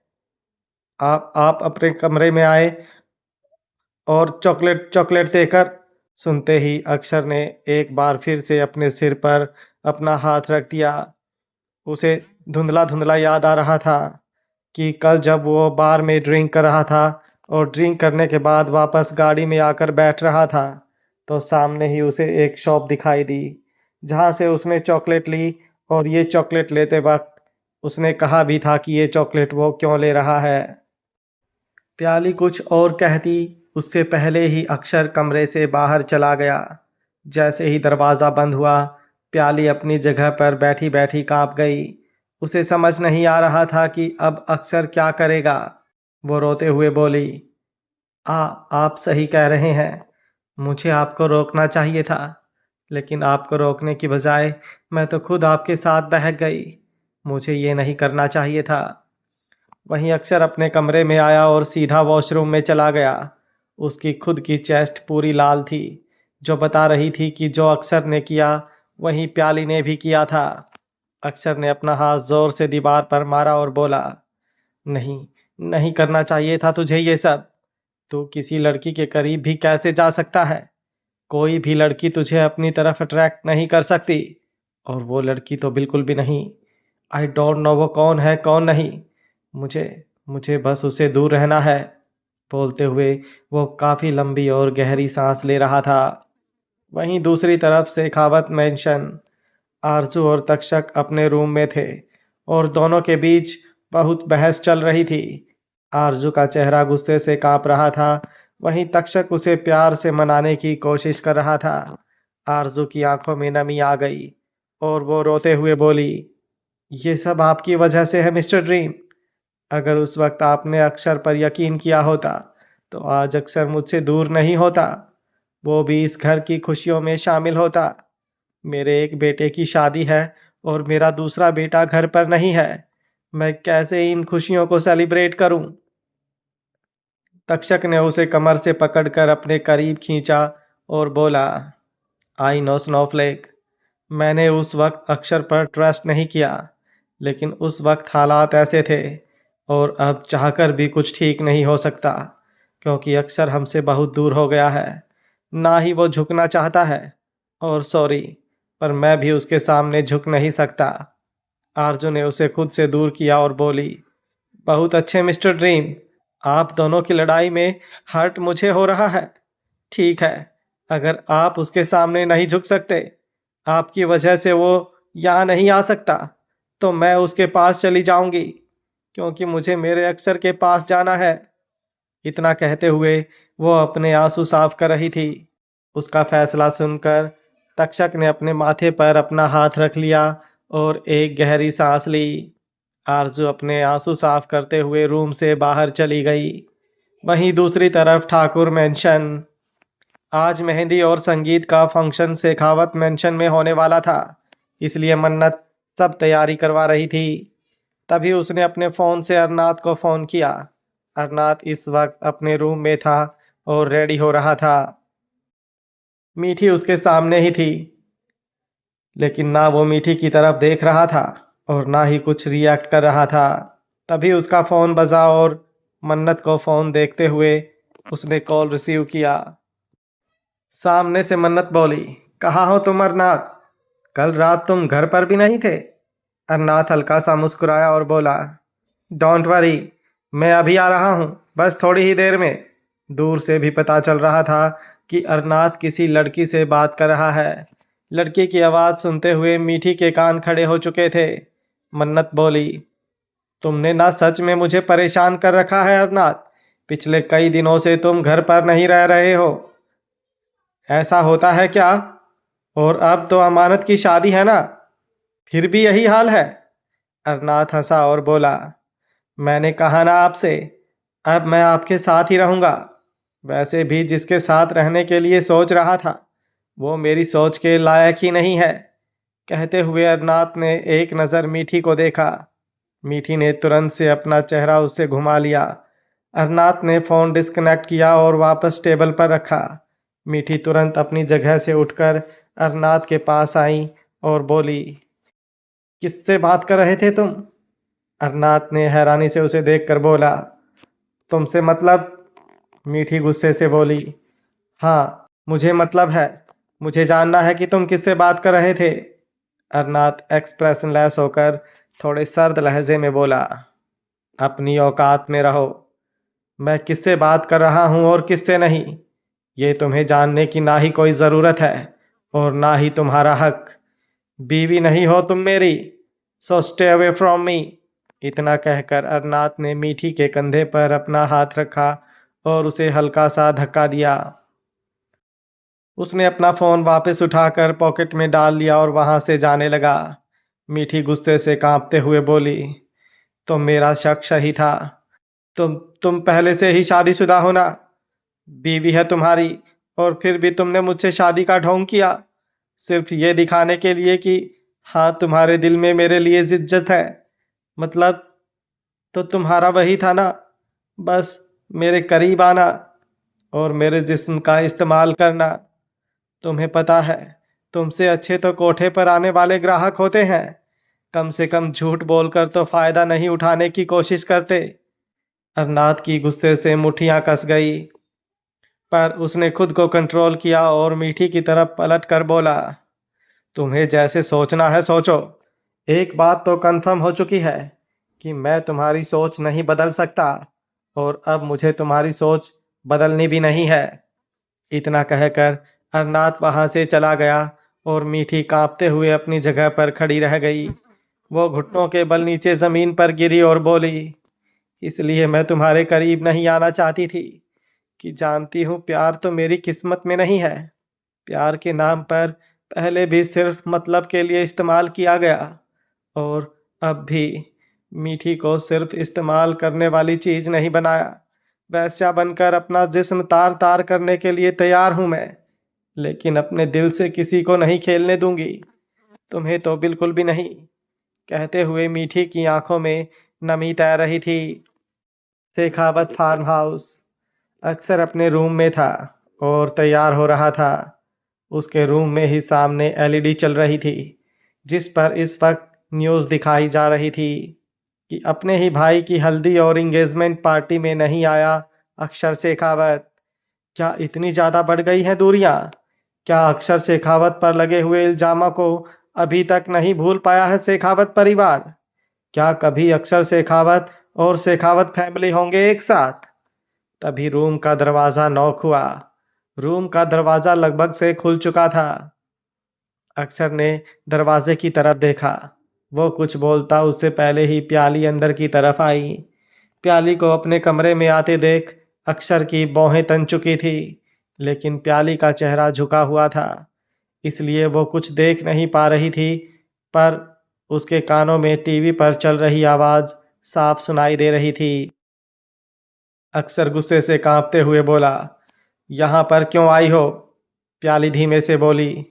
आप अपने कमरे में आए और चॉकलेट चॉकलेट देकर। सुनते ही अक्षर ने एक बार फिर से अपने सिर पर अपना हाथ रख दिया। उसे धुंधला धुंधला याद आ रहा था कि कल जब वो बार में ड्रिंक कर रहा था और ड्रिंक करने के बाद वापस गाड़ी में आकर बैठ रहा था तो सामने ही उसे एक शॉप दिखाई दी जहां से उसने चॉकलेट ली। और ये चॉकलेट लेते वक्त उसने कहा भी था कि ये चॉकलेट वो क्यों ले रहा है। प्याली कुछ और कहती उससे पहले ही अक्षर कमरे से बाहर चला गया। जैसे ही दरवाज़ा बंद हुआ प्याली अपनी जगह पर बैठी बैठी कांप गई। उसे समझ नहीं आ रहा था कि अब अक्षर क्या करेगा। वो रोते हुए बोली, आप सही कह रहे हैं। मुझे आपको रोकना चाहिए था, लेकिन आपको रोकने की बजाय मैं तो खुद आपके साथ बहक गई। मुझे ये नहीं करना चाहिए था। वहीं अक्षर अपने कमरे में आया और सीधा वॉशरूम में चला गया। उसकी खुद की चेस्ट पूरी लाल थी, जो बता रही थी कि जो अक्षर ने किया वही प्याली ने भी किया था। अक्षर ने अपना हाथ जोर से दीवार पर मारा और बोला, नहीं, नहीं करना चाहिए था तुझे ये सब। तू किसी लड़की के करीब भी कैसे जा सकता है? कोई भी लड़की तुझे अपनी तरफ अट्रैक्ट नहीं कर सकती, और वो लड़की तो बिल्कुल भी नहीं। आई डोंट नो वो कौन है कौन नहीं। मुझे मुझे बस उससे दूर रहना है। बोलते हुए वो काफी लंबी और गहरी सांस ले रहा था। वहीं दूसरी तरफ शेखावत मेंशन आरजू और तक्षक अपने रूम में थे और दोनों के बीच बहुत बहस चल रही थी। आरजू का चेहरा गुस्से से कांप रहा था, वहीं तक्षक उसे प्यार से मनाने की कोशिश कर रहा था। आरजू की आंखों में नमी आ गई और वो रोते हुए बोली, ये सब आपकी वजह से है मिस्टर ड्रीम। अगर उस वक्त आपने अक्षर पर यकीन किया होता तो आज अक्षर मुझसे दूर नहीं होता। वो भी इस घर की खुशियों में शामिल होता। मेरे एक बेटे की शादी है और मेरा दूसरा बेटा घर पर नहीं है। मैं कैसे इन खुशियों को सेलिब्रेट करूं? तक्षक ने उसे कमर से पकड़कर अपने करीब खींचा और बोला, आई नो स्नोफ्लेक, मैंने उस वक्त अक्षर पर ट्रस्ट नहीं किया, लेकिन उस वक्त हालात ऐसे थे और अब चाहकर भी कुछ ठीक नहीं हो सकता, क्योंकि अक्षर हमसे बहुत दूर हो गया है। ना ही वो झुकना चाहता है, और सॉरी, पर मैं भी उसके सामने झुक नहीं सकता। आरजू ने उसे खुद से दूर किया और बोली, बहुत अच्छे मिस्टर ड्रीम, आप दोनों की लड़ाई में हर्ट मुझे हो रहा है। ठीक है, अगर आप उसके सामने नहीं झुक सकते, आपकी वजह से वो यहाँ नहीं आ सकता, तो मैं उसके पास चली जाऊंगी, क्योंकि मुझे मेरे अक्षर के पास जाना है। इतना कहते हुए वो अपने आंसू साफ कर रही थी। उसका फैसला सुनकर तक्षक ने अपने माथे पर अपना हाथ रख लिया और एक गहरी सांस ली। आरजू अपने आंसू साफ करते हुए रूम से बाहर चली गई। वहीं दूसरी तरफ ठाकुर मेंशन, आज मेहंदी और संगीत का फंक्शन शेखावत मेंशन में होने वाला था, इसलिए मन्नत सब तैयारी करवा रही थी। तभी उसने अपने फ़ोन से अरनाथ को फ़ोन किया। अरनाथ इस वक्त अपने रूम में था और रेडी हो रहा था। मीठी उसके सामने ही थी, लेकिन ना वो मीठी की तरफ देख रहा था और ना ही कुछ रिएक्ट कर रहा था। तभी उसका फ़ोन बजा और मन्नत को फ़ोन देखते हुए उसने कॉल रिसीव किया। सामने से मन्नत बोली, कहाँ हो तुम अरनाथ? कल रात तुम घर पर भी नहीं थे? अरनाथ हल्का सा मुस्कुराया और बोला, डोंट वरी, मैं अभी आ रहा हूँ, बस थोड़ी ही देर में। दूर से भी पता चल रहा था कि अरनाथ किसी लड़की से बात कर रहा है। लड़की की आवाज़ सुनते हुए मीठी के कान खड़े हो चुके थे। मन्नत बोली, तुमने ना सच में मुझे परेशान कर रखा है अरनाथ। पिछले कई दिनों से तुम घर पर नहीं रह रहे हो। ऐसा होता है क्या? और अब तो अमानत की शादी है ना, फिर भी यही हाल है? अरनाथ हंसा और बोला, मैंने कहा ना आपसे, अब मैं आपके साथ ही रहूंगा। वैसे भी जिसके साथ रहने के लिए सोच रहा था वो मेरी सोच के लायक ही नहीं है। कहते हुए अरनाथ ने एक नज़र मीठी को देखा। मीठी ने तुरंत से अपना चेहरा उससे घुमा लिया। अरनाथ ने फ़ोन डिस्कनेक्ट किया और वापस टेबल पर रखा। मीठी तुरंत अपनी जगह से उठकर अरनाथ के पास आई और बोली, किससे बात कर रहे थे तुम? अरनाथ ने हैरानी से उसे देखकर बोला, तुमसे मतलब? मीठी गुस्से से बोली, हाँ, मुझे मतलब है। मुझे जानना है कि तुम किससे बात कर रहे थे। अरनाथ एक्सप्रेशनलेस होकर थोड़े सर्द लहजे में बोला, अपनी औकात में रहो। मैं किससे बात कर रहा हूँ और किससे नहीं, ये तुम्हें जानने की ना ही कोई ज़रूरत है और ना ही तुम्हारा हक। बीवी नहीं हो तुम मेरी, so stay away from me. इतना कहकर अरनाथ ने मीठी के कंधे पर अपना हाथ रखा और उसे हल्का सा धक्का दिया। उसने अपना फोन वापस उठाकर पॉकेट में डाल लिया और वहां से जाने लगा। मीठी गुस्से से कांपते हुए बोली, तो मेरा शक सही था। तुम पहले से ही शादीशुदा हो ना? बीवी है तुम्हारी, और फिर भी तुमने मुझसे शादी का ढोंग किया, सिर्फ ये दिखाने के लिए कि हाँ तुम्हारे दिल में मेरे लिए इज्जत है। मतलब तो तुम्हारा वही था ना, बस मेरे करीब आना और मेरे जिस्म का इस्तेमाल करना। तुम्हें पता है, तुमसे अच्छे तो कोठे पर आने वाले ग्राहक होते हैं, कम से कम झूठ बोलकर तो फायदा नहीं उठाने की कोशिश करते। अरनाथ की गुस्से से मुट्ठियां कस गई, पर उसने खुद को कंट्रोल किया और मीठी की तरफ पलट कर बोला, तुम्हें जैसे सोचना है सोचो। एक बात तो कंफर्म हो चुकी है कि मैं तुम्हारी सोच नहीं बदल सकता, और अब मुझे तुम्हारी सोच बदलनी भी नहीं है। इतना कहकर अरनाथ वहां से चला गया और मीठी कांपते हुए अपनी जगह पर खड़ी रह गई। वो घुटनों के बल नीचे जमीन पर गिरी और बोली, इसलिए मैं तुम्हारे करीब नहीं आना चाहती थी कि जानती हूँ प्यार तो मेरी किस्मत में नहीं है। प्यार के नाम पर पहले भी सिर्फ मतलब के लिए इस्तेमाल किया गया, और अब भी मीठी को सिर्फ इस्तेमाल करने वाली चीज नहीं बनाया। वैश्या बनकर अपना जिस्म तार तार करने के लिए तैयार हूं मैं, लेकिन अपने दिल से किसी को नहीं खेलने दूंगी, तुम्हें तो बिल्कुल भी नहीं। कहते हुए मीठी की आंखों में नमी तैर रही थी। शेखावत फार्म हाउस अक्सर अपने रूम में था और तैयार हो रहा था। उसके रूम में ही सामने एलईडी चल रही थी, जिस पर इस वक्त न्यूज़ दिखाई जा रही थी कि अपने ही भाई की हल्दी और इंगेजमेंट पार्टी में नहीं आया अक्षर शेखावत। क्या इतनी ज़्यादा बढ़ गई हैं दूरियां? क्या अक्षर शेखावत पर लगे हुए इल्जामों को अभी तक नहीं भूल पाया है शेखावत परिवार? क्या कभी अक्षर शेखावत और शेखावत फैमिली होंगे एक साथ? तभी रूम का दरवाजा नॉक हुआ। रूम का दरवाजा लगभग से खुल चुका था। अक्षर ने दरवाजे की तरफ देखा। वो कुछ बोलता उससे पहले ही प्याली अंदर की तरफ आई। प्याली को अपने कमरे में आते देख अक्षर की भौहें तन चुकी थी, लेकिन प्याली का चेहरा झुका हुआ था, इसलिए वो कुछ देख नहीं पा रही थी, पर उसके कानों में टीवी पर चल रही आवाज साफ सुनाई दे रही थी। अक्षर गुस्से से कांपते हुए बोला, यहाँ पर क्यों आई हो? प्याली धीमे से बोली,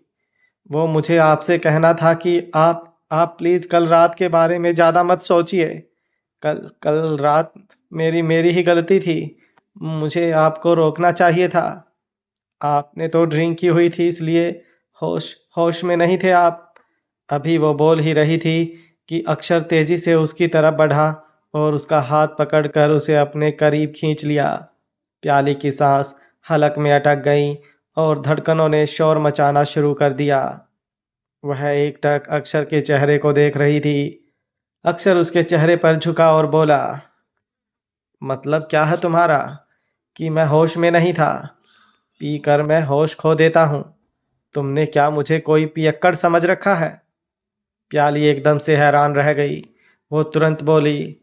वो मुझे आपसे कहना था कि आप प्लीज कल रात के बारे में ज्यादा मत सोचिए। कल कल रात मेरी मेरी ही गलती थी। मुझे आपको रोकना चाहिए था। आपने तो ड्रिंक की हुई थी, इसलिए होश होश में नहीं थे आप। अभी वो बोल ही रही थी कि अक्षर तेजी से उसकी तरफ बढ़ा और उसका हाथ पकड़कर उसे अपने करीब खींच लिया। प्याली की सांस हलक में अटक गई और धड़कनों ने शोर मचाना शुरू कर दिया। वह एकटक अक्षर के चेहरे को देख रही थी। अक्षर उसके चेहरे पर झुका और बोला, मतलब क्या है तुम्हारा कि मैं होश में नहीं था? पी कर मैं होश खो देता हूँ। तुमने क्या मुझे कोई पियक्कड़ समझ रखा है? प्याली एकदम से हैरान रह गई। वो तुरंत बोली,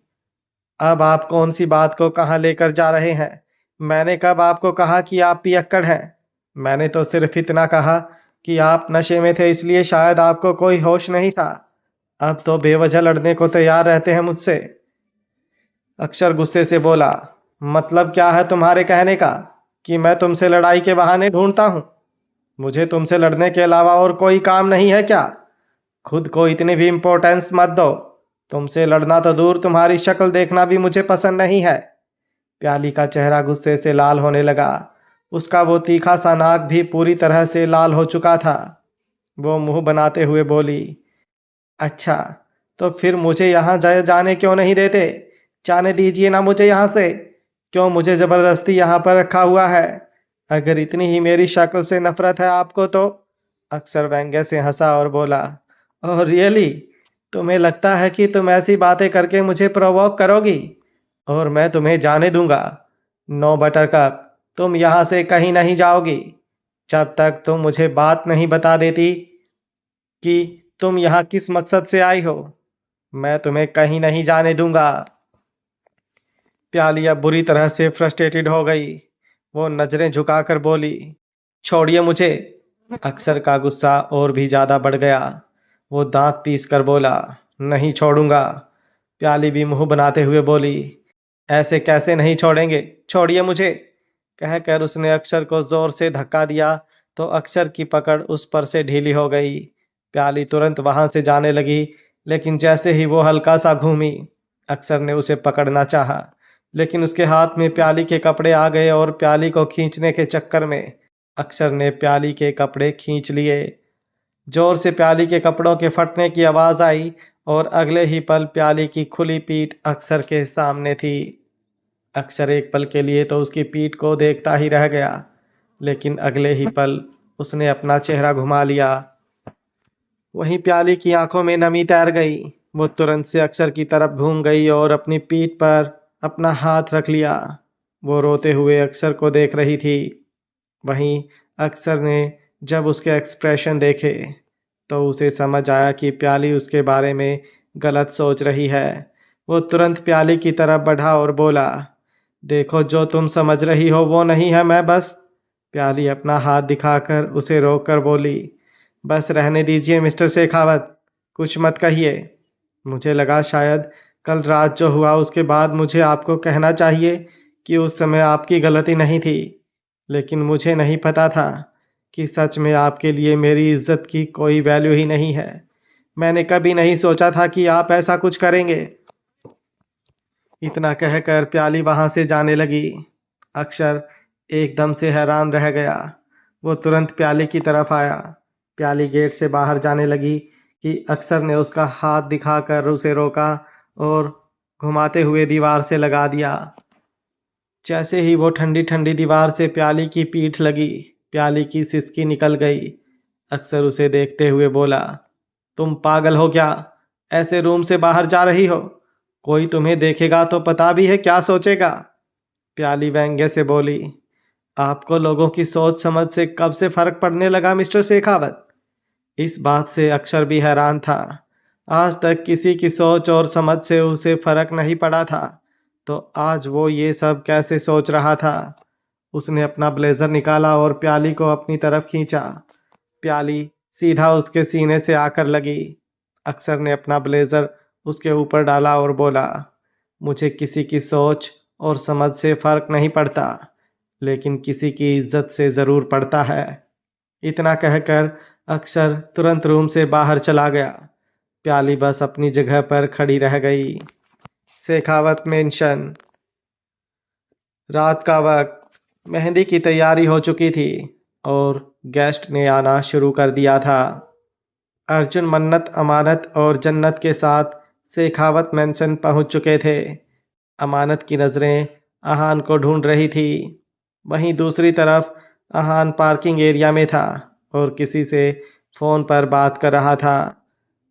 अब आप कौन सी बात को कहाँ लेकर जा रहे हैं? मैंने कब आपको कहा कि आप पियक्कड़ हैं? मैंने तो सिर्फ इतना कहा कि आप नशे में थे, इसलिए शायद आपको कोई होश नहीं था। अब तो बेवजह लड़ने को तैयार रहते हैं मुझसे। अक्षर गुस्से से बोला, मतलब क्या है तुम्हारे कहने का कि मैं तुमसे लड़ाई के बहाने ढूंढता हूँ? मुझे तुमसे लड़ने के अलावा और कोई काम नहीं है क्या? खुद को इतनी भी इम्पोर्टेंस मत दो। तुमसे लड़ना तो दूर, तुम्हारी शक्ल देखना भी मुझे पसंद नहीं है। प्याली का चेहरा गुस्से से लाल होने लगा। उसका वो तीखा सा नाक भी पूरी तरह से लाल हो चुका था। वो मुंह बनाते हुए बोली, अच्छा, तो फिर मुझे यहाँ जाने क्यों नहीं देते? जाने दीजिए ना मुझे यहाँ से। क्यों मुझे जबरदस्ती यहाँ पर रखा हुआ है? अगर इतनी ही मेरी शक्ल से नफरत है आपको तो। अक्सर व्यंग्य से हंसा और बोला, ओह रियली? तुम्हें लगता है कि तुम ऐसी बातें करके मुझे प्रोवोक करोगी और मैं तुम्हें जाने दूंगा? नो बटरकप, तुम यहाँ से कहीं नहीं जाओगी जब तक तुम मुझे बात नहीं बता देती कि तुम यहाँ किस मकसद से आई हो। मैं तुम्हें कहीं नहीं जाने दूंगा। प्याली अब बुरी तरह से फ्रस्ट्रेटेड हो गई। वो नजरें झुकाकर बोली, छोड़िए मुझे। अक्षर का गुस्सा और भी ज्यादा बढ़ गया। वो दांत पीस कर बोला, नहीं छोड़ूंगा। प्याली भी मुंह बनाते हुए बोली, ऐसे कैसे नहीं छोड़ेंगे, छोड़िए मुझे। कहकर उसने अक्षर को जोर से धक्का दिया तो अक्षर की पकड़ उस पर से ढीली हो गई। प्याली तुरंत वहां से जाने लगी, लेकिन जैसे ही वो हल्का सा घूमी, अक्षर ने उसे पकड़ना चाहा, लेकिन उसके हाथ में प्याली के कपड़े आ गए और प्याली को खींचने के चक्कर में अक्षर ने प्याली के कपड़े खींच लिए। जोर से प्याली के कपड़ों के फटने की आवाज आई और अगले ही पल प्याली की खुली पीठ अक्षर के सामने थी। अक्षर एक पल के लिए तो उसकी पीठ को देखता ही रह गया, लेकिन अगले ही पल उसने अपना चेहरा घुमा लिया। वहीं प्याली की आंखों में नमी तैर गई। वो तुरंत से अक्षर की तरफ घूम गई और अपनी पीठ पर अपना हाथ रख लिया। वो रोते हुए अक्षर को देख रही थी। वहीं अक्षर ने जब उसके एक्सप्रेशन देखे तो उसे समझ आया कि प्याली उसके बारे में गलत सोच रही है। वो तुरंत प्याली की तरफ बढ़ा और बोला, देखो, जो तुम समझ रही हो वो नहीं है मैं बस। प्याली अपना हाथ दिखाकर उसे रोक कर बोली, बस रहने दीजिए मिस्टर शेखावत, कुछ मत कहिए। मुझे लगा शायद कल रात जो हुआ उसके बाद मुझे आपको कहना चाहिए कि उस समय आपकी गलती नहीं थी, लेकिन मुझे नहीं पता था कि सच में आपके लिए मेरी इज्जत की कोई वैल्यू ही नहीं है। मैंने कभी नहीं सोचा था कि आप ऐसा कुछ करेंगे। इतना कहकर प्याली वहां से जाने लगी। अक्षर एकदम से हैरान रह गया। वो तुरंत प्याली की तरफ आया। प्याली गेट से बाहर जाने लगी कि अक्षर ने उसका हाथ दिखाकर उसे रोका और घुमाते हुए दीवार से लगा दिया। जैसे ही वो ठंडी ठंडी दीवार से प्याली की पीठ लगी, प्याली की सिसकी निकल गई। अक्षर उसे देखते हुए बोला, तुम पागल हो क्या? ऐसे रूम से बाहर जा रही हो? कोई तुम्हें देखेगा तो पता भी है क्या सोचेगा? प्याली व्यंग्य से बोली, आपको लोगों की सोच समझ से कब से फर्क पड़ने लगा मिस्टर शेखावत? इस बात से अक्षर भी हैरान था। आज तक किसी की सोच और समझ से उसे फर्क नहीं पड़ा था, तो आज वो ये सब कैसे सोच रहा था? उसने अपना ब्लेजर निकाला और प्याली को अपनी तरफ खींचा। प्याली सीधा उसके सीने से आकर लगी। अक्षर ने अपना ब्लेजर उसके ऊपर डाला और बोला, मुझे किसी की सोच और समझ से फर्क नहीं पड़ता, लेकिन किसी की इज्जत से जरूर पड़ता है। इतना कहकर अक्षर तुरंत रूम से बाहर चला गया। प्याली बस अपनी जगह पर खड़ी रह गई। शेखावत मेंशन। रात का वक्त, मेहंदी की तैयारी हो चुकी थी और गेस्ट ने आना शुरू कर दिया था। अर्जुन, मन्नत, अमानत और जन्नत के साथ शेखावत मेंशन पहुंच चुके थे। अमानत की नज़रें अहान को ढूंढ रही थी। वहीं दूसरी तरफ अहान पार्किंग एरिया में था और किसी से फ़ोन पर बात कर रहा था।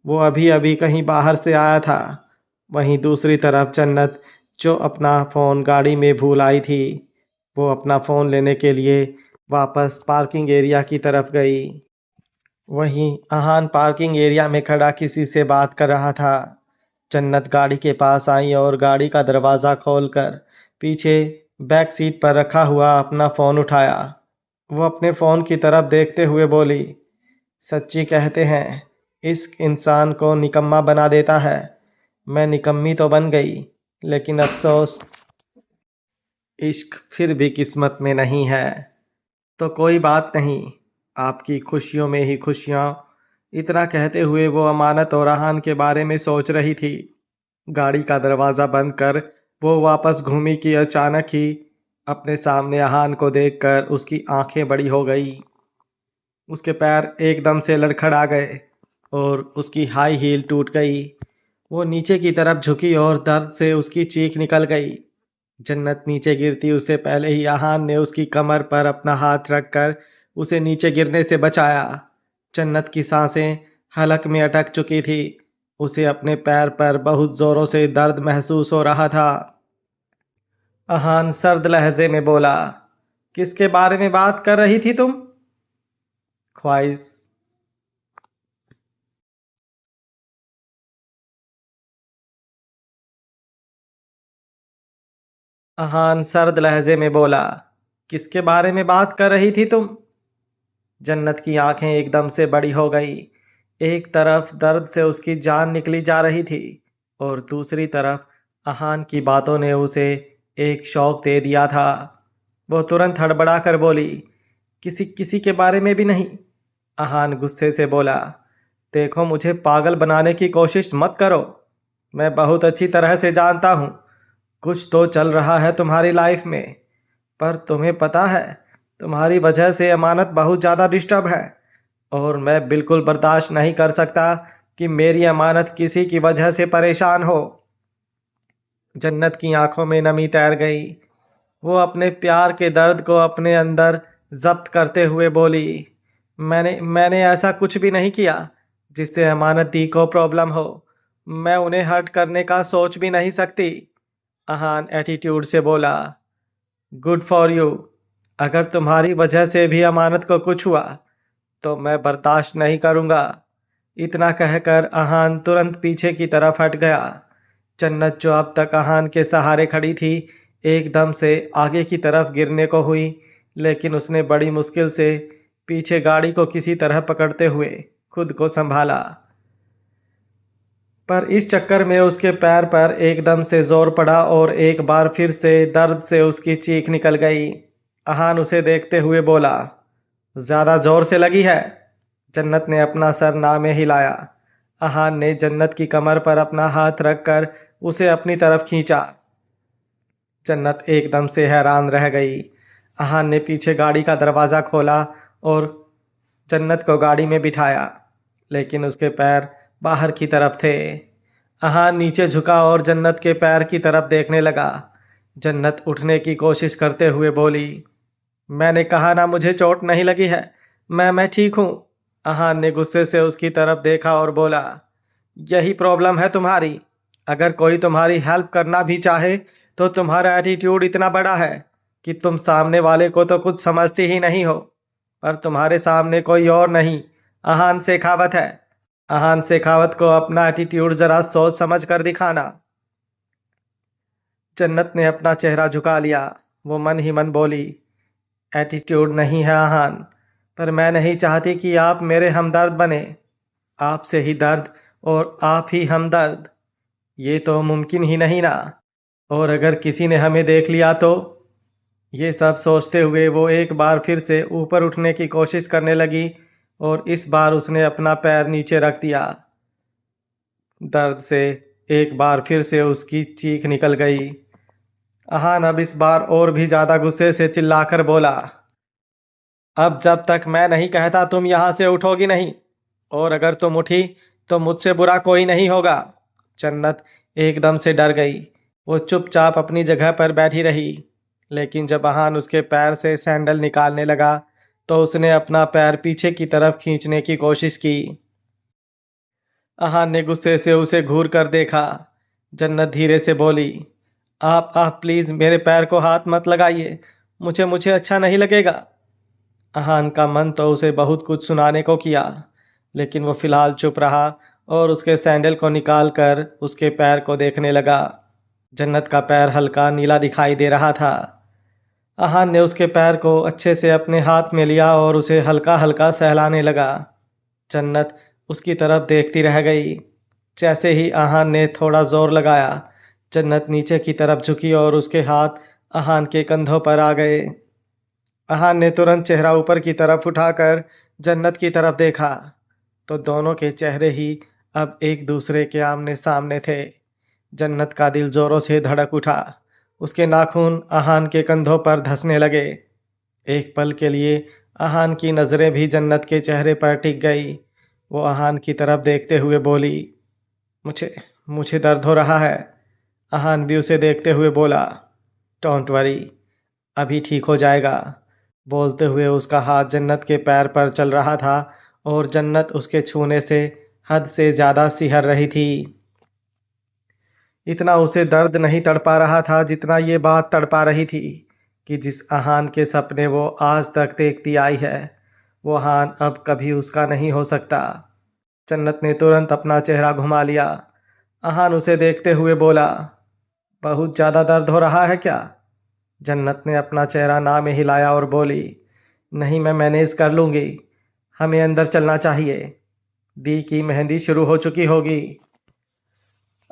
वो अभी अभी कहीं बाहर से आया था। वहीं दूसरी तरफ जन्नत, जो अपना फ़ोन गाड़ी में भूल आई थी, वो अपना फ़ोन लेने के लिए वापस पार्किंग एरिया की तरफ गई। वहीं अहान पार्किंग एरिया में खड़ा किसी से बात कर रहा था। जन्नत गाड़ी के पास आई और गाड़ी का दरवाज़ा खोलकर पीछे बैक सीट पर रखा हुआ अपना फ़ोन उठाया। वो अपने फ़ोन की तरफ देखते हुए बोली, सच्ची कहते हैं, इश्क इंसान को निकम्मा बना देता है। मैं निकम्मी तो बन गई, लेकिन अफसोस, इश्क फिर भी किस्मत में नहीं है। तो कोई बात नहीं, आपकी खुशियों में ही खुशियाँ। इतना कहते हुए वो अमानत और अहान के बारे में सोच रही थी। गाड़ी का दरवाज़ा बंद कर वो वापस घूमी कि अचानक ही अपने सामने अहान को देखकर उसकी आंखें बड़ी हो गई। उसके पैर एकदम से लड़खड़ा गए और उसकी हाई हील टूट गई। वो नीचे की तरफ झुकी और दर्द से उसकी चीख निकल गई। जन्नत नीचे गिरती उससे पहले ही अहान ने उसकी कमर पर अपना हाथ रखकर उसे नीचे गिरने से बचाया। जन्नत की सांसें हलक में अटक चुकी थी। उसे अपने पैर पर बहुत जोरों से दर्द महसूस हो रहा था। अहान सर्द लहजे में बोला, किसके बारे में बात कर रही थी तुम? ख्वाहिश। अहान सर्द लहजे में बोला, किसके बारे में बात कर रही थी तुम? जन्नत की आंखें एकदम से बड़ी हो गई। एक तरफ दर्द से उसकी जान निकली जा रही थी और दूसरी तरफ अहान की बातों ने उसे एक शौक दे दिया था। वो तुरंत हड़बड़ा कर बोली, किसी किसी के बारे में भी नहीं। अहान गुस्से से बोला, देखो मुझे पागल बनाने की कोशिश मत करो। मैं बहुत अच्छी तरह से जानता हूँ कुछ तो चल रहा है तुम्हारी लाइफ में, पर तुम्हें पता है तुम्हारी वजह से अमानत बहुत ज़्यादा डिस्टर्ब है और मैं बिल्कुल बर्दाश्त नहीं कर सकता कि मेरी अमानत किसी की वजह से परेशान हो। जन्नत की आंखों में नमी तैर गई। वो अपने प्यार के दर्द को अपने अंदर जब्त करते हुए बोली, मैंने मैंने ऐसा कुछ भी नहीं किया जिससे अमानत दी को प्रॉब्लम हो। मैं उन्हें हर्ट करने का सोच भी नहीं सकती। अहान एटीट्यूड से बोला, गुड फॉर यू। अगर तुम्हारी वजह से भी अमानत को कुछ हुआ तो मैं बर्दाश्त नहीं करूंगा। इतना कहकर अहान तुरंत पीछे की तरफ हट गया। जन्नत जो अब तक अहान के सहारे खड़ी थी एकदम से आगे की तरफ गिरने को हुई, लेकिन उसने बड़ी मुश्किल से पीछे गाड़ी को किसी तरह पकड़ते हुए खुद को संभाला। पर इस चक्कर में उसके पैर पर एकदम से जोर पड़ा और एक बार फिर से दर्द से उसकी चीख निकल गई। अहान उसे देखते हुए बोला, ज्यादा जोर से लगी है? जन्नत ने अपना सर ना में हिलाया। अहान ने जन्नत की कमर पर अपना हाथ रखकर उसे अपनी तरफ खींचा। जन्नत एकदम से हैरान रह गई। अहान ने पीछे गाड़ी का दरवाज़ा खोला और जन्नत को गाड़ी में बिठाया, लेकिन उसके पैर बाहर की तरफ थे। अहान नीचे झुका और जन्नत के पैर की तरफ देखने लगा। जन्नत उठने की कोशिश करते हुए बोली, मैंने कहा ना मुझे चोट नहीं लगी है, मैं ठीक हूँ। अहान ने गुस्से से उसकी तरफ देखा और बोला, यही प्रॉब्लम है तुम्हारी। अगर कोई तुम्हारी हेल्प करना भी चाहे तो तुम्हारा एटीट्यूड इतना बड़ा है कि तुम सामने वाले को तो कुछ समझती ही नहीं हो। पर तुम्हारे सामने कोई और नहीं, अहान शेखावत है। अहान शेखावत को अपना एटीट्यूड जरा सोच समझ कर दिखाना। जन्नत ने अपना चेहरा झुका लिया। वो मन ही मन बोली, एटीट्यूड नहीं है अहान, पर मैं नहीं चाहती कि आप मेरे हमदर्द बने। आपसे ही दर्द और आप ही हमदर्द, ये तो मुमकिन ही नहीं ना। और अगर किसी ने हमें देख लिया तो? ये सब सोचते हुए वो एक बार फिर से ऊपर उठने की कोशिश करने लगी और इस बार उसने अपना पैर नीचे रख दिया। दर्द से एक बार फिर से उसकी चीख निकल गई। अहान अब इस बार और भी ज्यादा गुस्से से चिल्लाकर बोला, अब जब तक मैं नहीं कहता तुम यहां से उठोगी नहीं, और अगर तुम उठी तो मुझसे बुरा कोई नहीं होगा। जन्नत एकदम से डर गई। वो चुपचाप अपनी जगह पर बैठी रही, लेकिन जब अहान उसके पैर से सैंडल निकालने लगा तो उसने अपना पैर पीछे की तरफ खींचने की कोशिश की। अहान ने गुस्से से उसे घूर कर देखा। जन्नत धीरे से बोली, आप प्लीज़ मेरे पैर को हाथ मत लगाइए, मुझे मुझे अच्छा नहीं लगेगा। अहान का मन तो उसे बहुत कुछ सुनाने को किया, लेकिन वो फिलहाल चुप रहा और उसके सैंडल को निकाल कर उसके पैर को देखने लगा। जन्नत का पैर हल्का नीला दिखाई दे रहा था। अहान ने उसके पैर को अच्छे से अपने हाथ में लिया और उसे हल्का हल्का सहलाने लगा। जन्नत उसकी तरफ देखती रह गई। जैसे ही अहान ने थोड़ा जोर लगाया, जन्नत नीचे की तरफ झुकी और उसके हाथ अहान के कंधों पर आ गए। अहान ने तुरंत चेहरा ऊपर की तरफ उठाकर जन्नत की तरफ देखा तो दोनों के चेहरे ही अब एक दूसरे के आमने सामने थे। जन्नत का दिल जोरों से धड़क उठा। उसके नाखून अहान के कंधों पर धंसने लगे। एक पल के लिए अहान की नज़रें भी जन्नत के चेहरे पर टिक गई। वो अहान की तरफ देखते हुए बोली, मुझे मुझे दर्द हो रहा है। अहान भी उसे देखते हुए बोला, डोंट वरी, अभी ठीक हो जाएगा। बोलते हुए उसका हाथ जन्नत के पैर पर चल रहा था और जन्नत उसके छूने से हद से ज़्यादा सिहर रही थी। इतना उसे दर्द नहीं तड़पा रहा था जितना ये बात तड़पा रही थी कि जिस आहान के सपने वो आज तक देखती आई है, वो आहान अब कभी उसका नहीं हो सकता। जन्नत ने तुरंत अपना चेहरा घुमा लिया। आहान उसे देखते हुए बोला, बहुत ज़्यादा दर्द हो रहा है क्या? जन्नत ने अपना चेहरा ना में हिलाया और बोली, नहीं, मैं मैनेज कर लूँगी। हमें अंदर चलना चाहिए। दी की मेहंदी शुरू हो चुकी होगी।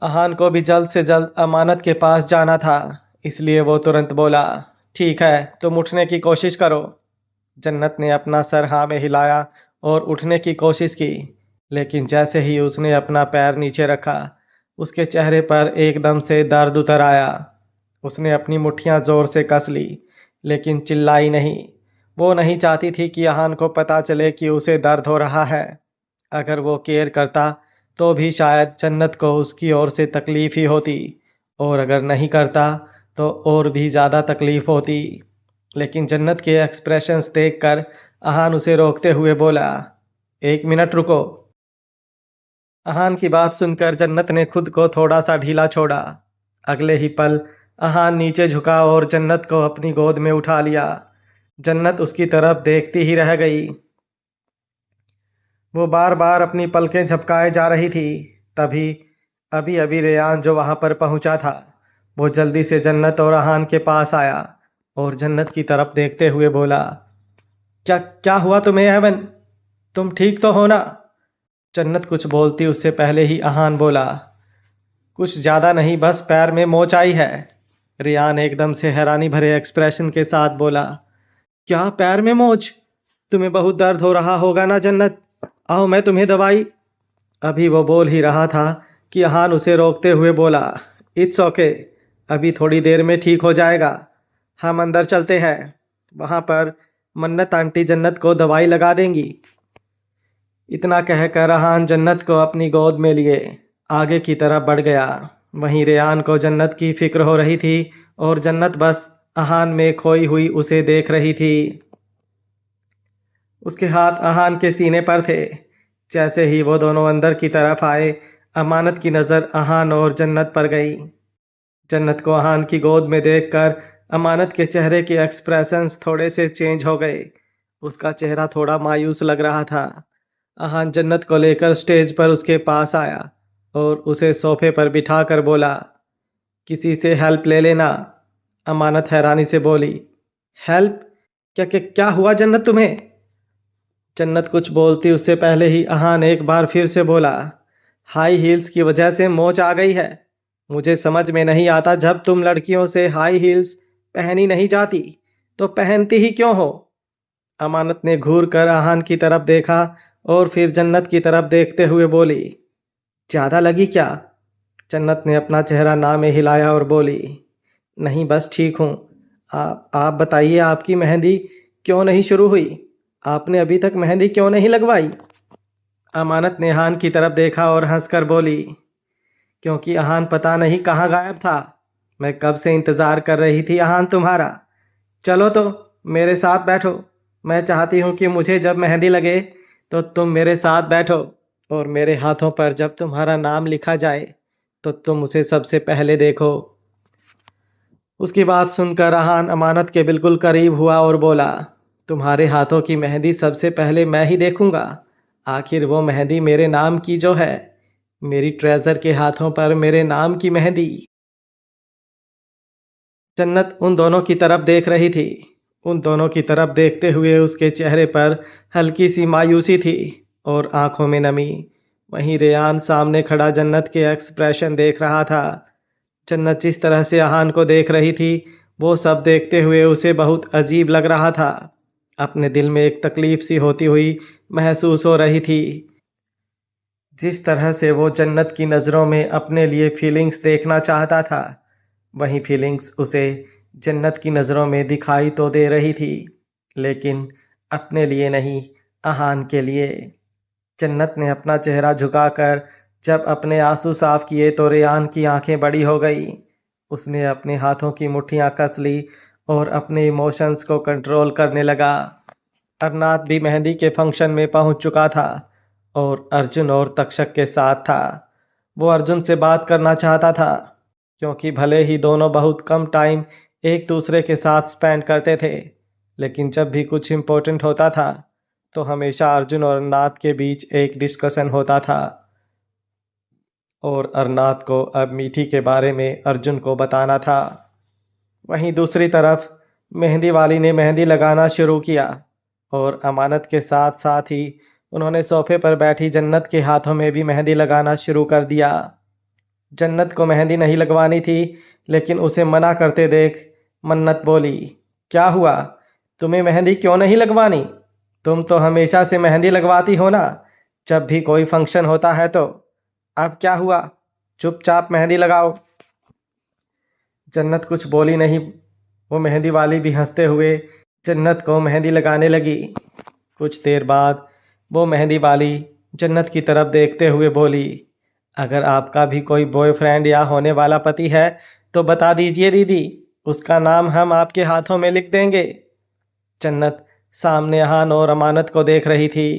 आहान को भी जल्द से जल्द अमानत के पास जाना था, इसलिए वो तुरंत बोला, ठीक है, तुम उठने की कोशिश करो। जन्नत ने अपना सर हाँ में हिलाया और उठने की कोशिश की, लेकिन जैसे ही उसने अपना पैर नीचे रखा, उसके चेहरे पर एकदम से दर्द उतर आया। उसने अपनी मुट्ठियां जोर से कस ली, लेकिन चिल्लाई नहीं। वो नहीं चाहती थी कि आहान को पता चले कि उसे दर्द हो रहा है। अगर वो केयर करता तो भी शायद जन्नत को उसकी ओर से तकलीफ ही होती, और अगर नहीं करता तो और भी ज़्यादा तकलीफ होती। लेकिन जन्नत के एक्सप्रेशंस देखकर आहान उसे रोकते हुए बोला, एक मिनट रुको। आहान की बात सुनकर जन्नत ने खुद को थोड़ा सा ढीला छोड़ा। अगले ही पल आहान नीचे झुका और जन्नत को अपनी गोद में उठा लिया। जन्नत उसकी तरफ देखती ही रह गई। वो बार बार अपनी पलकें झपकाए जा रही थी। तभी अभी अभी रेयान जो वहां पर पहुंचा था, वो जल्दी से जन्नत और आहान के पास आया और जन्नत की तरफ देखते हुए बोला, क्या क्या हुआ तुम्हें एवन? तुम ठीक तो हो ना? जन्नत कुछ बोलती उससे पहले ही आहान बोला, कुछ ज़्यादा नहीं, बस पैर में मोच आई है। रेयान एकदम से हैरानी भरे एक्सप्रेशन के साथ बोला, क्या पैर में मोच? तुम्हें बहुत दर्द हो रहा होगा ना जन्नत? आओ मैं तुम्हें दवाई। अभी वो बोल ही रहा था कि आहान उसे रोकते हुए बोला, इट्स ओके, अभी थोड़ी देर में ठीक हो जाएगा। हम अंदर चलते हैं, वहाँ पर मन्नत आंटी जन्नत को दवाई लगा देंगी। इतना कहकर आहान जन्नत को अपनी गोद में लिए आगे की तरफ बढ़ गया। वहीं रेयान को जन्नत की फिक्र हो रही थी और जन्नत बस आहान में खोई हुई उसे देख रही थी। उसके हाथ आहान के सीने पर थे। जैसे ही वो दोनों अंदर की तरफ आए, अमानत की नज़र आहान और जन्नत पर गई। जन्नत को आहान की गोद में देखकर अमानत के चेहरे के एक्सप्रेशंस थोड़े से चेंज हो गए। उसका चेहरा थोड़ा मायूस लग रहा था। आहान जन्नत को लेकर स्टेज पर उसके पास आया और उसे सोफे पर बिठाकर बोला, किसी से हेल्प ले लेना। अमानत हैरानी से बोली, हेल्प? क्या क्या क्या हुआ जन्नत तुम्हें? जन्नत कुछ बोलती उससे पहले ही आहान एक बार फिर से बोला, हाई हील्स की वजह से मोच आ गई है। मुझे समझ में नहीं आता, जब तुम लड़कियों से हाई हील्स पहनी नहीं जाती तो पहनती ही क्यों हो? अमानत ने घूर कर आहान की तरफ देखा और फिर जन्नत की तरफ देखते हुए बोली, ज़्यादा लगी क्या? जन्नत ने अपना चेहरा ना में हिलाया और बोली, नहीं, बस ठीक हूँ। आप बताइए, आपकी मेहंदी क्यों नहीं शुरू हुई? आपने अभी तक मेहंदी क्यों नहीं लगवाई? अमानत ने आहान की तरफ देखा और हंसकर बोली, क्योंकि आहान पता नहीं कहाँ गायब था। मैं कब से इंतज़ार कर रही थी आहान तुम्हारा। चलो तो मेरे साथ बैठो। मैं चाहती हूँ कि मुझे जब मेहंदी लगे तो तुम मेरे साथ बैठो, और मेरे हाथों पर जब तुम्हारा नाम लिखा जाए तो तुम उसे सबसे पहले देखो। उसकी बात सुनकर आहान अमानत के बिल्कुल करीब हुआ और बोला, तुम्हारे हाथों की मेहंदी सबसे पहले मैं ही देखूंगा। आखिर वो मेहंदी मेरे नाम की जो है, मेरी ट्रेजर के हाथों पर मेरे नाम की मेहंदी। जन्नत उन दोनों की तरफ देख रही थी। उन दोनों की तरफ देखते हुए उसके चेहरे पर हल्की सी मायूसी थी और आंखों में नमी। वहीं रेयान सामने खड़ा जन्नत के एक्सप्रेशन देख रहा था। जन्नत जिस तरह से आहान को देख रही थी, वो सब देखते हुए उसे बहुत अजीब लग रहा था। अपने दिल में एक तकलीफ सी होती हुई महसूस हो रही थी। जिस तरह से वो जन्नत की नज़रों में अपने लिए फीलिंग्स देखना चाहता था, वही फीलिंग्स उसे जन्नत की नज़रों में दिखाई तो दे रही थी, लेकिन अपने लिए नहीं, आहान के लिए। जन्नत ने अपना चेहरा झुकाकर जब अपने आंसू साफ किए तो रेयान की आंखें बड़ी हो गई। उसने अपने हाथों की मुट्ठियां कस ली और अपने इमोशंस को कंट्रोल करने लगा। अरनाथ भी मेहंदी के फंक्शन में पहुंच चुका था और अर्जुन और तक्षक के साथ था। वो अर्जुन से बात करना चाहता था, क्योंकि भले ही दोनों बहुत कम टाइम एक दूसरे के साथ स्पेंड करते थे, लेकिन जब भी कुछ इम्पोर्टेंट होता था तो हमेशा अर्जुन और अरनाथ के बीच एक डिस्कशन होता था और अरनाथ को अब मीठी के बारे में अर्जुन को बताना था। वहीं दूसरी तरफ मेहंदी वाली ने मेहंदी लगाना शुरू किया और अमानत के साथ साथ ही उन्होंने सोफे पर बैठी जन्नत के हाथों में भी मेहंदी लगाना शुरू कर दिया। जन्नत को मेहंदी नहीं लगवानी थी, लेकिन उसे मना करते देख मन्नत बोली, क्या हुआ, तुम्हें मेहंदी क्यों नहीं लगवानी? तुम तो हमेशा से मेहंदी लगवाती हो ना, जब भी कोई फंक्शन होता है तो। अब क्या हुआ, चुपचाप मेहंदी लगाओ। जन्नत कुछ बोली नहीं। वो मेहंदी वाली भी हंसते हुए जन्नत को मेहंदी लगाने लगी। कुछ देर बाद वो मेहंदी वाली जन्नत की तरफ देखते हुए बोली, अगर आपका भी कोई बॉयफ्रेंड या होने वाला पति है तो बता दीजिए दीदी, उसका नाम हम आपके हाथों में लिख देंगे। जन्नत सामने अहान और अमानत को देख रही थी।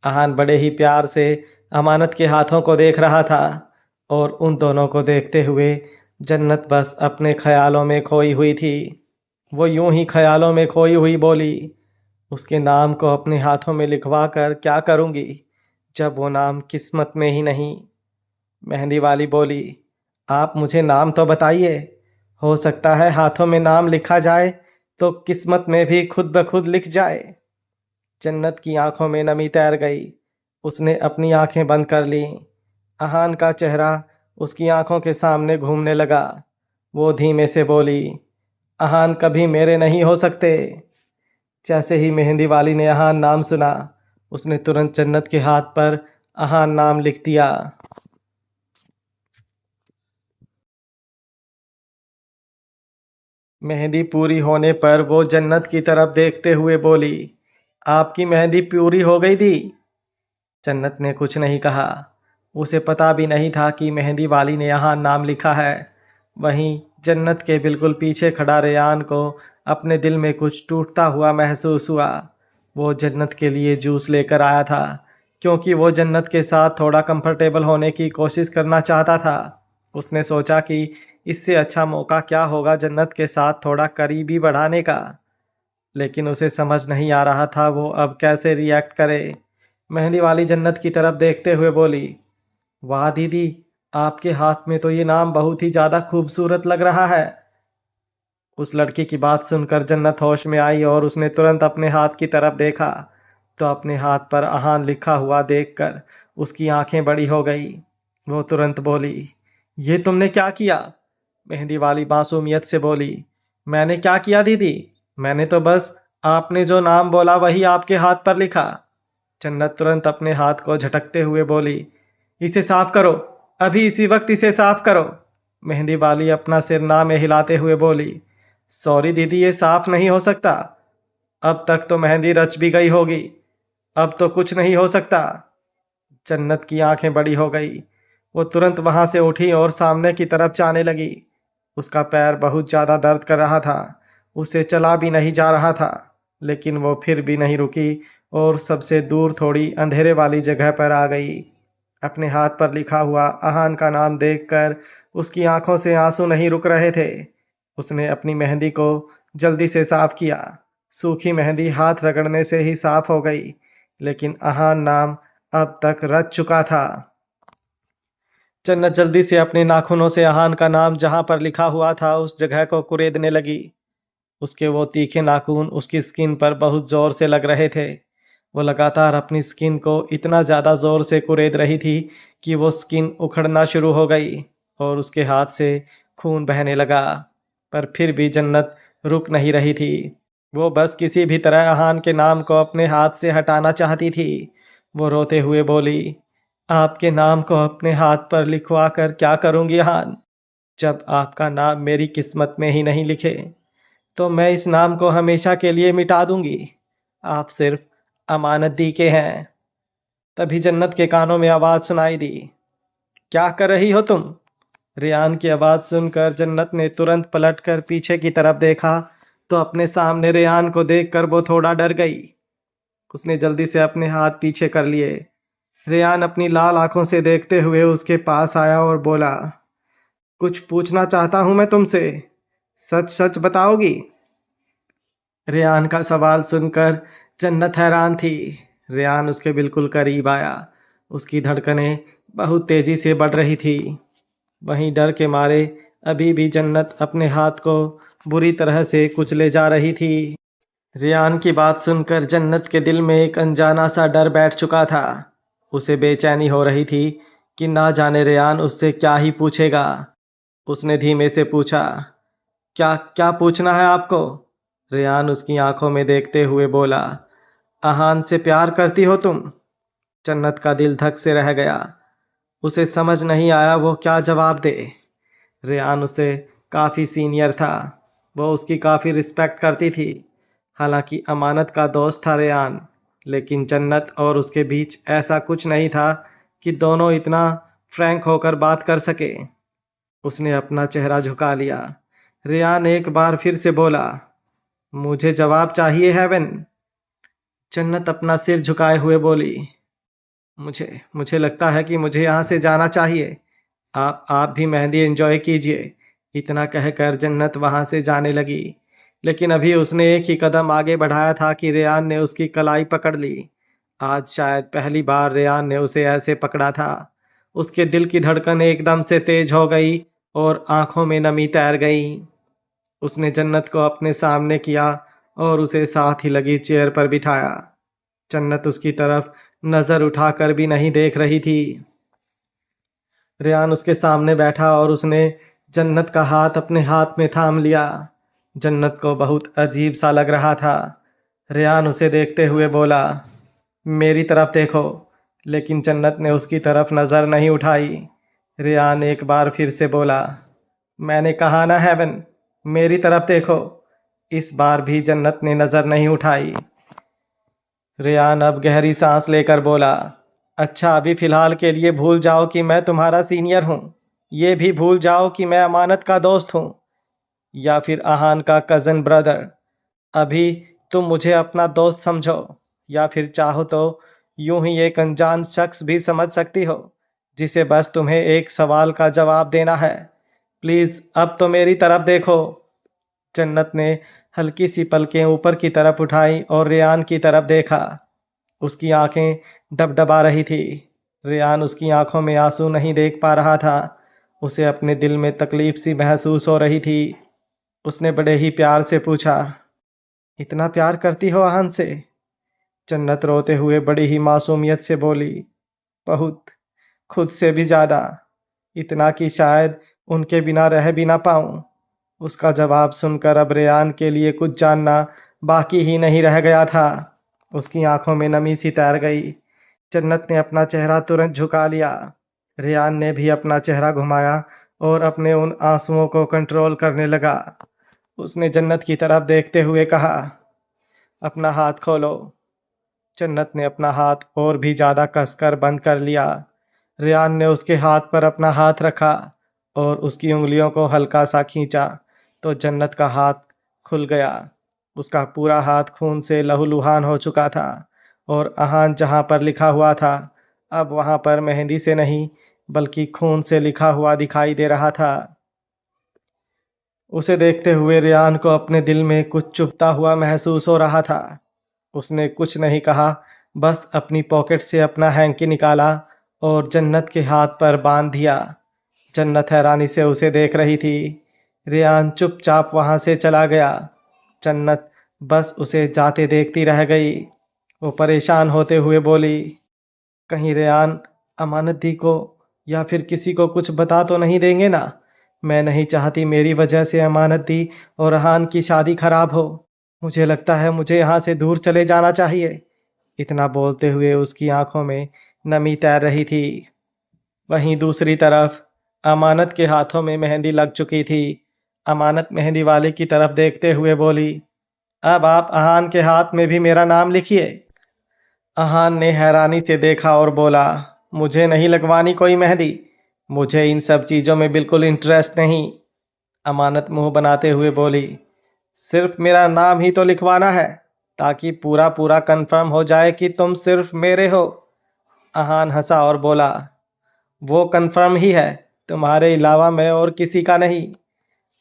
अहान बड़े ही प्यार से अमानत के हाथों को देख रहा था और उन दोनों को देखते हुए जन्नत बस अपने ख्यालों में खोई हुई थी। वो यूं ही ख्यालों में खोई हुई बोली, उसके नाम को अपने हाथों में लिखवा कर क्या करूंगी, जब वो नाम किस्मत में ही नहीं। मेहंदी वाली बोली, आप मुझे नाम तो बताइए, हो सकता है हाथों में नाम लिखा जाए तो किस्मत में भी खुद ब खुद लिख जाए। जन्नत की आंखों में नमी तैर गई। उसने अपनी आंखें बंद कर लीं। अहान का चेहरा उसकी आंखों के सामने घूमने लगा। वो धीमे से बोली, अहान कभी मेरे नहीं हो सकते। जैसे ही मेहंदी वाली ने अहान नाम सुना, उसने तुरंत जन्नत के हाथ पर अहान नाम लिख दिया। मेहंदी पूरी होने पर वो जन्नत की तरफ देखते हुए बोली, आपकी मेहंदी पूरी हो गई दी। जन्नत ने कुछ नहीं कहा। उसे पता भी नहीं था कि मेहंदी वाली ने यहाँ नाम लिखा है। वहीं जन्नत के बिल्कुल पीछे खड़ा रेयान को अपने दिल में कुछ टूटता हुआ महसूस हुआ। वो जन्नत के लिए जूस लेकर आया था, क्योंकि वो जन्नत के साथ थोड़ा कंफर्टेबल होने की कोशिश करना चाहता था। उसने सोचा कि इससे अच्छा मौका क्या होगा जन्नत के साथ थोड़ा करीबी बढ़ाने का। लेकिन उसे समझ नहीं आ रहा था वो अब कैसे रिएक्ट करे। मेहंदी वाली जन्नत की तरफ देखते हुए बोली, वाह दीदी, आपके हाथ में तो ये नाम बहुत ही ज्यादा खूबसूरत लग रहा है। उस लड़की की बात सुनकर जन्नत होश में आई और उसने तुरंत अपने हाथ की तरफ देखा तो अपने हाथ पर अहान लिखा हुआ देखकर उसकी आंखें बड़ी हो गई। वो तुरंत बोली, ये तुमने क्या किया? मेहंदी वाली मासूमियत से बोली, मैंने क्या किया दीदी, मैंने तो बस आपने जो नाम बोला वही आपके हाथ पर लिखा। जन्नत तुरंत अपने हाथ को झटकते हुए बोली, इसे साफ करो, अभी इसी वक्त इसे साफ करो। मेहंदी वाली अपना सिर ना में हिलाते हुए बोली, सॉरी दीदी, ये साफ नहीं हो सकता। अब तक तो मेहंदी रच भी गई होगी, अब तो कुछ नहीं हो सकता। जन्नत की आंखें बड़ी हो गई। वो तुरंत वहां से उठी और सामने की तरफ जाने लगी। उसका पैर बहुत ज्यादा दर्द कर रहा था। उसे चला भी नहीं जा रहा था, लेकिन वो फिर भी नहीं रुकी और सबसे दूर थोड़ी अंधेरे वाली जगह पर आ गई। अपने हाथ पर लिखा हुआ अहान का नाम देखकर उसकी आंखों से आंसू नहीं रुक रहे थे। उसने अपनी मेहंदी को जल्दी से साफ किया। सूखी मेहंदी हाथ रगड़ने से ही साफ हो गई, लेकिन अहान नाम अब तक रच चुका था। जन्नत जल्दी से अपने नाखूनों से अहान का नाम जहां पर लिखा हुआ था उस जगह को कुरेदने लगी। उसके वो तीखे नाखून उसकी स्किन पर बहुत जोर से लग रहे थे। वो लगातार अपनी स्किन को इतना ज़्यादा जोर से कुरेद रही थी कि वो स्किन उखड़ना शुरू हो गई और उसके हाथ से खून बहने लगा। पर फिर भी जन्नत रुक नहीं रही थी। वो बस किसी भी तरह अहान के नाम को अपने हाथ से हटाना चाहती थी। वो रोते हुए बोली, आपके नाम को अपने हाथ पर लिखवा कर क्या करूंगी अहान, जब आपका नाम मेरी किस्मत में ही नहीं लिखे तो मैं इस नाम को हमेशा के लिए मिटा दूंगी। आप सिर्फ अमानत दी के हैं। तभी जन्नत के कानों में आवाज सुनाई दी, क्या कर रही हो तुम? रेयान की आवाज सुनकर जन्नत ने तुरंत पलटकर पीछे की तरफ देखा तो अपने सामने रेयान को देखकर वो थोड़ा डर गई। उसने जल्दी से अपने हाथ पीछे कर लिए। रेयान अपनी लाल आंखों से देखते हुए उसके पास आया और बोला, कुछ पूछना चाहता हूं मैं तुमसे, सच सच बताओगी? रेयान का सवाल सुनकर जन्नत हैरान थी। रेयान उसके बिल्कुल करीब आया। उसकी धड़कनें बहुत तेजी से बढ़ रही थी। वहीं डर के मारे अभी भी जन्नत अपने हाथ को बुरी तरह से कुचले जा रही थी। रेयान की बात सुनकर जन्नत के दिल में एक अनजाना सा डर बैठ चुका था। उसे बेचैनी हो रही थी कि ना जाने रेयान उससे क्या ही पूछेगा। उसने धीमे से पूछा, क्या क्या पूछना है आपको? रेयान उसकी आंखों में देखते हुए बोला, आहान से प्यार करती हो तुम? जन्नत का दिल धक से रह गया। उसे समझ नहीं आया वो क्या जवाब दे। रेयान उससे काफ़ी सीनियर था। वो उसकी काफ़ी रिस्पेक्ट करती थी। हालांकि अमानत का दोस्त था रेयान, लेकिन जन्नत और उसके बीच ऐसा कुछ नहीं था कि दोनों इतना फ्रैंक होकर बात कर सके। उसने अपना चेहरा झुका लिया। रेयान एक बार फिर से बोला, मुझे जवाब चाहिए हेवन। जन्नत अपना सिर झुकाए हुए बोली, मुझे मुझे लगता है कि मुझे यहाँ से जाना चाहिए। आप भी मेहंदी एंजॉय कीजिए। इतना कहकर जन्नत वहां से जाने लगी। लेकिन अभी उसने एक ही कदम आगे बढ़ाया था कि रेयान ने उसकी कलाई पकड़ ली। आज शायद पहली बार रेयान ने उसे ऐसे पकड़ा था। उसके दिल की धड़कन एकदम से तेज हो गई और आंखों में नमी तैर गई। उसने जन्नत को अपने सामने किया और उसे साथ ही लगी चेयर पर बिठाया। जन्नत उसकी तरफ नजर उठाकर भी नहीं देख रही थी। रेयान उसके सामने बैठा और उसने जन्नत का हाथ अपने हाथ में थाम लिया। जन्नत को बहुत अजीब सा लग रहा था। रेयान उसे देखते हुए बोला, मेरी तरफ देखो। लेकिन जन्नत ने उसकी तरफ नज़र नहीं उठाई। रेयान एक बार फिर से बोला, मैंने कहा ना हेवन, मेरी तरफ देखो। इस बार भी जन्नत ने नज़र नहीं उठाई। रेयान अब गहरी सांस लेकर बोला, अच्छा अभी फिलहाल के लिए भूल जाओ कि मैं तुम्हारा सीनियर हूँ। ये भी भूल जाओ कि मैं अमानत का दोस्त हूँ या फिर आहान का कज़न ब्रदर। अभी तुम मुझे अपना दोस्त समझो या फिर चाहो तो यूं ही एक अनजान शख्स भी समझ सकती हो, जिसे बस तुम्हें एक सवाल का जवाब देना है। प्लीज़ अब तो मेरी तरफ देखो। जन्नत ने हल्की सी पलकें ऊपर की तरफ उठाई और रेयान की तरफ देखा। उसकी आंखें डबडबा रही थी। रेयान उसकी आंखों में आंसू नहीं देख पा रहा था। उसे अपने दिल में तकलीफ सी महसूस हो रही थी। उसने बड़े ही प्यार से पूछा, इतना प्यार करती हो आहान से? जन्नत रोते हुए बड़ी ही मासूमियत से बोली, बहुत, खुद से भी ज़्यादा। इतना कि शायद उनके बिना रह भी ना पाऊं। उसका जवाब सुनकर अब रेयान के लिए कुछ जानना बाकी ही नहीं रह गया था। उसकी आंखों में नमी सी तैर गई। जन्नत ने अपना चेहरा तुरंत झुका लिया। रेयान ने भी अपना चेहरा घुमाया और अपने उन आंसुओं को कंट्रोल करने लगा। उसने जन्नत की तरफ देखते हुए कहा, अपना हाथ खोलो। जन्नत ने अपना हाथ और भी ज़्यादा कसकर बंद कर लिया। रेयान ने उसके हाथ पर अपना हाथ रखा और उसकी उंगलियों को हल्का सा खींचा तो जन्नत का हाथ खुल गया। उसका पूरा हाथ खून से लहूलुहान हो चुका था और आहान जहाँ पर लिखा हुआ था अब वहाँ पर मेहंदी से नहीं बल्कि खून से लिखा हुआ दिखाई दे रहा था। उसे देखते हुए रेयान को अपने दिल में कुछ चुभता हुआ महसूस हो रहा था। उसने कुछ नहीं कहा, बस अपनी पॉकेट से अपना हैंकी निकाला और जन्नत के हाथ पर बांध दिया। जन्नत हैरानी से उसे देख रही थी। रेयान चुपचाप वहां से चला गया। जन्नत बस उसे जाते देखती रह गई। वो परेशान होते हुए बोली, कहीं रेयान अमानत दी को या फिर किसी को कुछ बता तो नहीं देंगे ना? मैं नहीं चाहती मेरी वजह से अमानत दी और रहान की शादी खराब हो। मुझे लगता है मुझे यहाँ से दूर चले जाना चाहिए। इतना बोलते हुए उसकी आंखों में नमी तैर रही थी। वहीं दूसरी तरफ अमानत के हाथों में मेहंदी लग चुकी थी। अमानत मेहंदी वाले की तरफ देखते हुए बोली, अब आप अहान के हाथ में भी मेरा नाम लिखिए। अहान ने हैरानी से देखा और बोला, मुझे नहीं लगवानी कोई मेहंदी। मुझे इन सब चीज़ों में बिल्कुल इंटरेस्ट नहीं। अमानत मुंह बनाते हुए बोली, सिर्फ मेरा नाम ही तो लिखवाना है ताकि पूरा पूरा कंफर्म हो जाए कि तुम सिर्फ मेरे हो। अहान हंसा और बोला, वो कंफर्म ही है। तुम्हारे अलावा मैं और किसी का नहीं।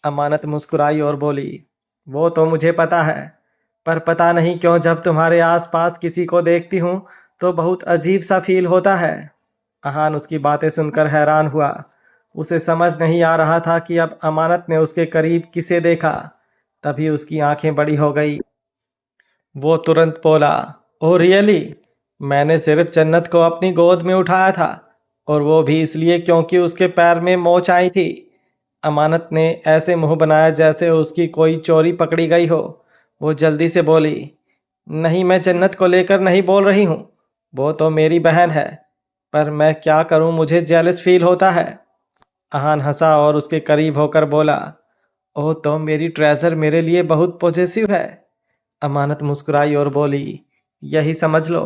अमानत मुस्कुराई और बोली, वो तो मुझे पता है, पर पता नहीं क्यों जब तुम्हारे आसपास किसी को देखती हूँ तो बहुत अजीब सा फील होता है। अहान उसकी बातें सुनकर हैरान हुआ। उसे समझ नहीं आ रहा था कि अब अमानत ने उसके करीब किसे देखा। तभी उसकी आंखें बड़ी हो गई। वो तुरंत बोला, ओ रियली? मैंने सिर्फ जन्नत को अपनी गोद में उठाया था, और वो भी इसलिए क्योंकि उसके पैर में मोच आई थी। अमानत ने ऐसे मुंह बनाया जैसे उसकी कोई चोरी पकड़ी गई हो। वो जल्दी से बोली, नहीं, मैं जन्नत को लेकर नहीं बोल रही हूँ। वो तो मेरी बहन है, पर मैं क्या करूँ, मुझे जेलस फील होता है। अहान हंसा और उसके करीब होकर बोला, ओह, तो मेरी ट्रेजर मेरे लिए बहुत पॉजेसिव है। अमानत मुस्कुराई और बोली, यही समझ लो।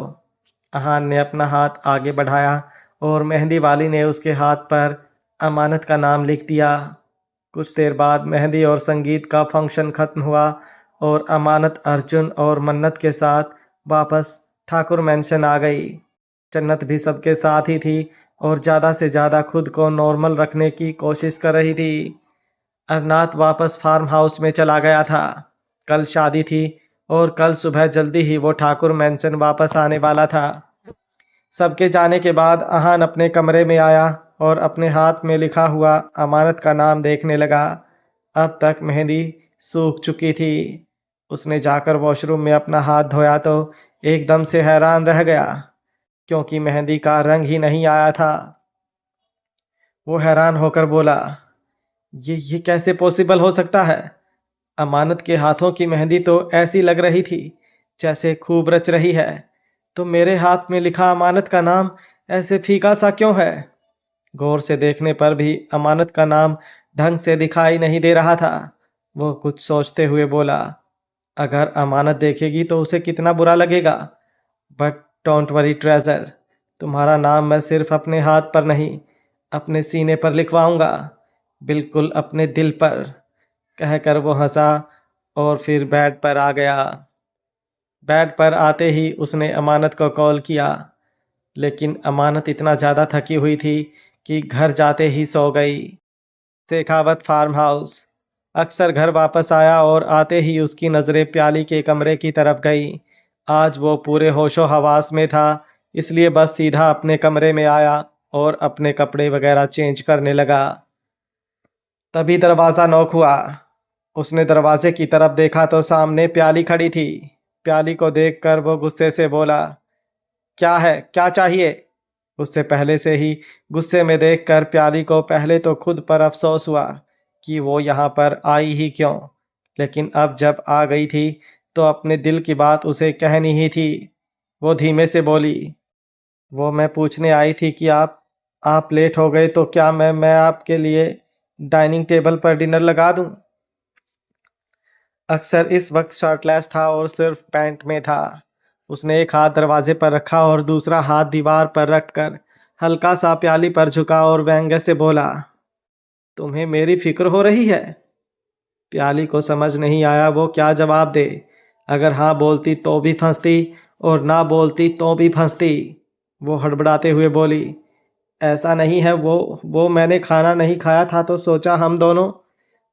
अहान ने अपना हाथ आगे बढ़ाया और मेहंदी वाली ने उसके हाथ पर अमानत का नाम लिख दिया। कुछ देर बाद मेहंदी और संगीत का फंक्शन खत्म हुआ और अमानत अर्जुन और मन्नत के साथ वापस ठाकुर मैंशन आ गई। जन्नत भी सबके साथ ही थी और ज़्यादा से ज़्यादा खुद को नॉर्मल रखने की कोशिश कर रही थी। अरनाथ वापस फार्म हाउस में चला गया था। कल शादी थी और कल सुबह जल्दी ही वो ठाकुर मैंशन वापस आने वाला था। सबके जाने के बाद अहान अपने कमरे में आया और अपने हाथ में लिखा हुआ अमानत का नाम देखने लगा। अब तक मेहंदी सूख चुकी थी। उसने जाकर वॉशरूम में अपना हाथ धोया तो एकदम से हैरान रह गया, क्योंकि मेहंदी का रंग ही नहीं आया था। वो हैरान होकर बोला, ये कैसे पॉसिबल हो सकता है? अमानत के हाथों की मेहंदी तो ऐसी लग रही थी जैसे खूब रच रही है, तो मेरे हाथ में लिखा अमानत का नाम ऐसे फीका सा क्यों है? गौर से देखने पर भी अमानत का नाम ढंग से दिखाई नहीं दे रहा था। वो कुछ सोचते हुए बोला, अगर अमानत देखेगी तो उसे कितना बुरा लगेगा। बट डोंट वरी ट्रेजर, तुम्हारा नाम मैं सिर्फ अपने हाथ पर नहीं, अपने सीने पर लिखवाऊंगा, बिल्कुल अपने दिल पर। कहकर वो हंसा और फिर बेड पर आ गया। बेड पर आते ही उसने अमानत को कॉल किया, लेकिन अमानत इतना ज़्यादा थकी हुई थी कि घर जाते ही सो गई। Shekhawat farm house. अक्सर घर वापस आया और आते ही उसकी नज़रें प्याली के कमरे की तरफ गई। आज वो पूरे होशो हवास में था, इसलिए बस सीधा अपने कमरे में आया और अपने कपड़े वगैरह चेंज करने लगा। तभी दरवाज़ा नॉक हुआ। उसने दरवाजे की तरफ देखा तो सामने प्याली खड़ी थी। प्याली को देखकर वो गुस्से से बोला, क्या है, क्या चाहिए? उससे पहले से ही गुस्से में देखकर प्याली को पहले तो खुद पर अफसोस हुआ कि वो यहाँ पर आई ही क्यों, लेकिन अब जब आ गई थी तो अपने दिल की बात उसे कहनी ही थी। वो धीमे से बोली, वो मैं पूछने आई थी कि आप लेट हो गए तो क्या मैं आपके लिए डाइनिंग टेबल पर डिनर लगा दूं? अक्सर इस वक्त शर्टलेस था और सिर्फ पैंट में था। उसने एक हाथ दरवाजे पर रखा और दूसरा हाथ दीवार पर रखकर हल्का सा प्याली पर झुका और व्यंग्य से बोला, तुम्हें मेरी फिक्र हो रही है? प्याली को समझ नहीं आया वो क्या जवाब दे। अगर हाँ बोलती तो भी फंसती और ना बोलती तो भी फंसती। वो हड़बड़ाते हुए बोली, ऐसा नहीं है, वो मैंने खाना नहीं खाया था तो सोचा हम दोनों।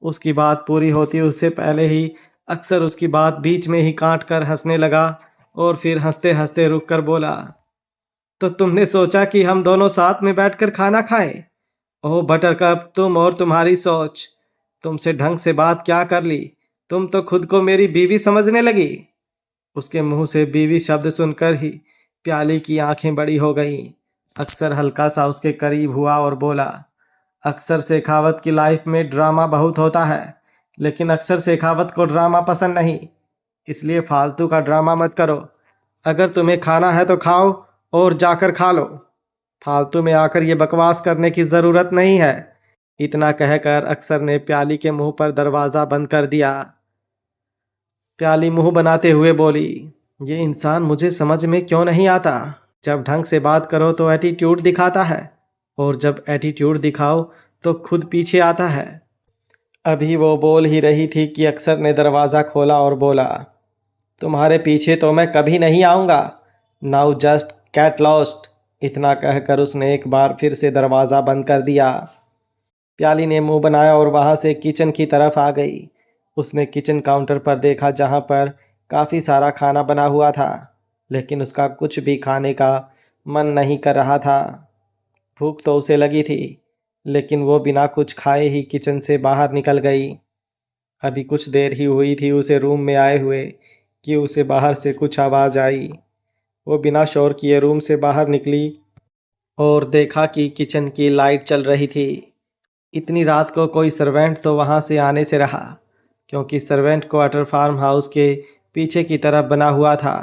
उसकी बात पूरी होती उससे पहले ही अक्सर उसकी बात बीच में ही काट कर हंसने लगा और फिर हंसते हंसते रुक कर बोला, तो तुमने सोचा कि हम दोनों साथ में बैठकर खाना खाएं? ओह बटरकप, तुम और तुम्हारी सोच। तुमसे ढंग से बात क्या कर ली? तुम तो खुद को मेरी बीवी समझने लगी। उसके मुंह से बीवी शब्द सुनकर ही प्याली की आंखें बड़ी हो गईं। अक्सर हल्का सा उसके करीब हुआ और बोला, अक्सर शेखावत की लाइफ में ड्रामा बहुत होता है, लेकिन अक्सर शेखावत को ड्रामा पसंद नहीं, इसलिए फालतू का ड्रामा मत करो। अगर तुम्हें खाना है तो खाओ और जाकर खा लो। फालतू में आकर ये बकवास करने की ज़रूरत नहीं है। इतना कहकर अक्सर ने प्याली के मुंह पर दरवाज़ा बंद कर दिया। प्याली मुंह बनाते हुए बोली, ये इंसान मुझे समझ में क्यों नहीं आता? जब ढंग से बात करो तो एटीट्यूड दिखाता है, और जब एटीट्यूड दिखाओ तो खुद पीछे आता है। अभी वो बोल ही रही थी कि अक्सर ने दरवाज़ा खोला और बोला, तुम्हारे पीछे तो मैं कभी नहीं आऊँगा। Now just get lost. इतना कहकर उसने एक बार फिर से दरवाज़ा बंद कर दिया। प्याली ने मुंह बनाया और वहां से किचन की तरफ आ गई। उसने किचन काउंटर पर देखा जहां पर काफी सारा खाना बना हुआ था, लेकिन उसका कुछ भी खाने का मन नहीं कर रहा था। भूख तो उसे लगी थी, लेकिन वो बिना कुछ खाए ही किचन से बाहर निकल गई। अभी कुछ देर ही हुई थी उसे रूम में आए हुए कि उसे बाहर से कुछ आवाज आई। वो बिना शोर किए रूम से बाहर निकली और देखा कि किचन की लाइट चल रही थी। इतनी रात को कोई सर्वेंट तो वहां से आने से रहा, क्योंकि सर्वेंट क्वार्टर फार्म हाउस के पीछे की तरफ बना हुआ था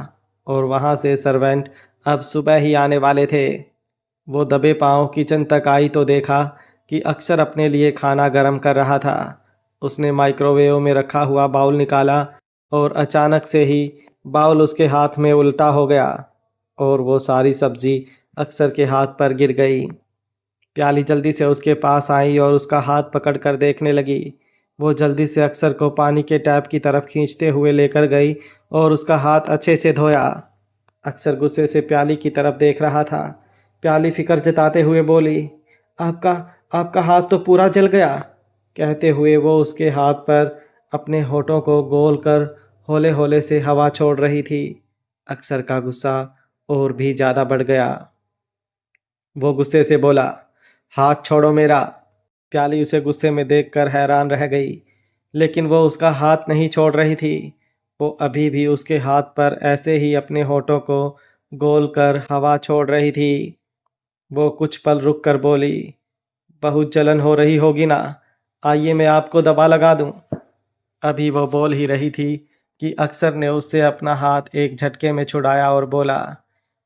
और वहां से सर्वेंट अब सुबह ही आने वाले थे। वो दबे पांव किचन तक आई तो देखा कि अक्षर अपने लिए खाना गर्म कर रहा था। उसने माइक्रोवेव में रखा हुआ बाउल निकाला और अचानक से ही बाउल उसके हाथ में उल्टा हो गया और वो सारी सब्जी अक्षर के हाथ पर गिर गई। प्याली जल्दी से उसके पास आई और उसका हाथ पकड़कर देखने लगी। वो जल्दी से अक्षर को पानी के टैप की तरफ खींचते हुए लेकर गई और उसका हाथ अच्छे से धोया। अक्षर गुस्से से प्याली की तरफ देख रहा था। प्याली फिक्र जताते हुए बोली, आपका आपका हाथ तो पूरा जल गया। कहते हुए वो उसके हाथ पर अपने होठों को गोल कर होले होले से हवा छोड़ रही थी। अक्षर का गुस्सा और भी ज्यादा बढ़ गया। वो गुस्से से बोला, हाथ छोड़ो मेरा। प्याली उसे गुस्से में देखकर हैरान रह गई, लेकिन वो उसका हाथ नहीं छोड़ रही थी। वो अभी भी उसके हाथ पर ऐसे ही अपने होठों को गोल कर हवा छोड़ रही थी। वो कुछ पल रुक कर बोली, बहुत जलन हो रही होगी ना, आइए मैं आपको दबा लगा दूं। अभी वो बोल ही रही थी कि अक्षर ने उससे अपना हाथ एक झटके में छुड़ाया और बोला,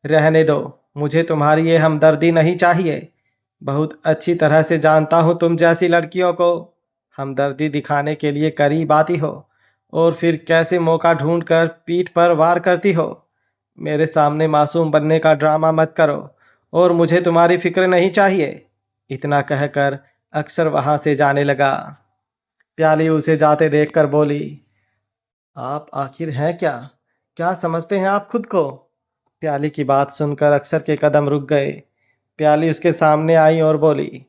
रहने दो, मुझे तुम्हारी ये हमदर्दी नहीं चाहिए। बहुत अच्छी तरह से जानता हूं तुम जैसी लड़कियों को। हमदर्दी दिखाने के लिए करीब आती हो और फिर कैसे मौका ढूंढकर पीठ पर वार करती हो। मेरे सामने मासूम बनने का ड्रामा मत करो और मुझे तुम्हारी फिक्र नहीं चाहिए। इतना कहकर अक्षर वहां से जाने लगा। प्याली उसे जाते देखकर बोली, आप आखिर हैं क्या? क्या समझते हैं आप खुद को? प्याली की बात सुनकर अक्षर के कदम रुक गए। प्याली उसके सामने आई और बोली,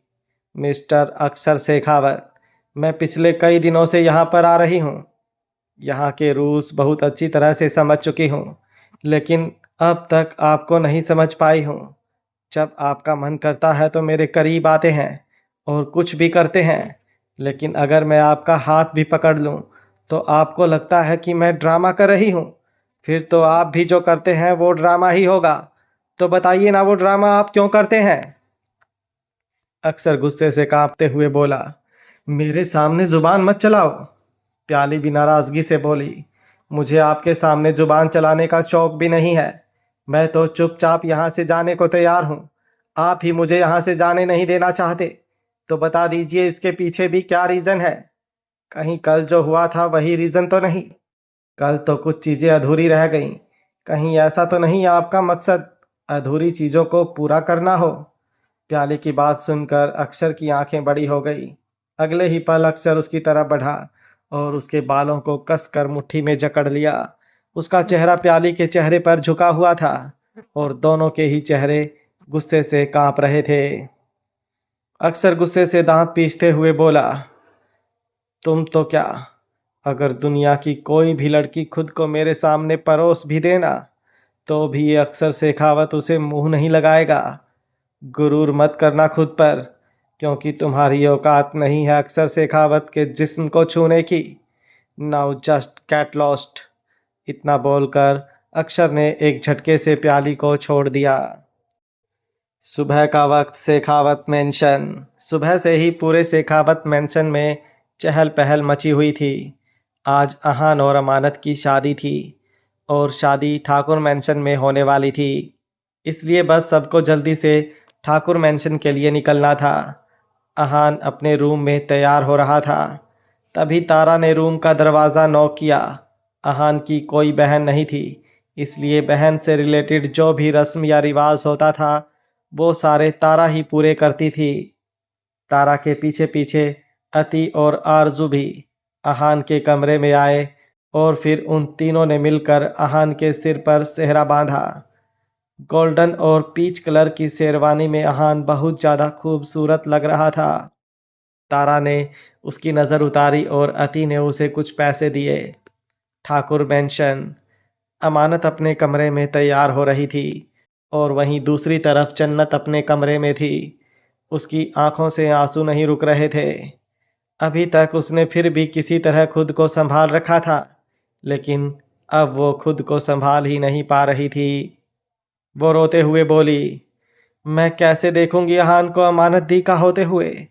मिस्टर अक्षर शेखावत, मैं पिछले कई दिनों से यहाँ पर आ रही हूँ। यहाँ के रूल्स बहुत अच्छी तरह से समझ चुकी हूँ, लेकिन अब तक आपको नहीं समझ पाई हूँ। जब आपका मन करता है तो मेरे करीब आते हैं और कुछ भी करते हैं, लेकिन अगर मैं आपका हाथ भी पकड़ लूं तो आपको लगता है कि मैं ड्रामा कर रही हूं। फिर तो आप भी जो करते हैं वो ड्रामा ही होगा। तो बताइए ना, वो ड्रामा आप क्यों करते हैं? अक्सर गुस्से से कांपते हुए बोला, मेरे सामने जुबान मत चलाओ। प्याली भी नाराजगी से बोली, मुझे आपके सामने जुबान चलाने का शौक भी नहीं है। मैं तो चुपचाप यहाँ से जाने को तैयार हूँ। आप ही मुझे यहाँ से जाने नहीं देना चाहते। तो बता दीजिए इसके पीछे भी क्या रीजन है? कहीं कल जो हुआ था वही रीजन तो नहीं? कल तो कुछ चीजें अधूरी रह गईं। कहीं ऐसा तो नहीं आपका मकसद अधूरी चीजों को पूरा करना हो? प्याले की बात सुनकर अक्षर की आंखें बड़ी हो गई। अगले ही पल अक्षर उसकी तरफ बढ़ा और उसके बालों को कसकर मुट्ठी में जकड़ लिया। उसका चेहरा प्याली के चेहरे पर झुका हुआ था और दोनों के ही चेहरे गुस्से से कांप रहे थे। अक्षर गुस्से से दांत पीसते हुए बोला, तुम तो क्या, अगर दुनिया की कोई भी लड़की खुद को मेरे सामने परोस भी देना तो भी ये अक्षर शेखावत उसे मुंह नहीं लगाएगा। गुरूर मत करना खुद पर, क्योंकि तुम्हारी औकात नहीं है अक्षर शेखावत के जिस्म को छूने की। Now just get lost. इतना बोलकर अक्षर ने एक झटके से प्याली को छोड़ दिया। सुबह का वक्त शेखावत मेंशन। सुबह से ही पूरे शेखावत मेंशन में चहल पहल मची हुई थी। आज अहान और अमानत की शादी थी और शादी ठाकुर मेंशन में होने वाली थी, इसलिए बस सबको जल्दी से ठाकुर मेंशन के लिए निकलना था। अहान अपने रूम में तैयार हो रहा था। तभी तारा ने रूम का दरवाज़ा नॉक किया। अहान की कोई बहन नहीं थी, इसलिए बहन से रिलेटेड जो भी रस्म या रिवाज होता था वो सारे तारा ही पूरे करती थी। तारा के पीछे पीछे अति और आरजू भी अहान के कमरे में आए और फिर उन तीनों ने मिलकर अहान के सिर पर सेहरा बांधा। गोल्डन और पीच कलर की शेरवानी में अहान बहुत ज़्यादा खूबसूरत लग रहा था। तारा ने उसकी नज़र उतारी और अति ने उसे कुछ पैसे दिए। ठाकुर मेंशन। अमानत अपने कमरे में तैयार हो रही थी और वहीं दूसरी तरफ जन्नत अपने कमरे में थी। उसकी आंखों से आंसू नहीं रुक रहे थे। अभी तक उसने फिर भी किसी तरह खुद को संभाल रखा था, लेकिन अब वो खुद को संभाल ही नहीं पा रही थी। वो रोते हुए बोली, मैं कैसे देखूंगी अहान को अमानत दी का होते हुए?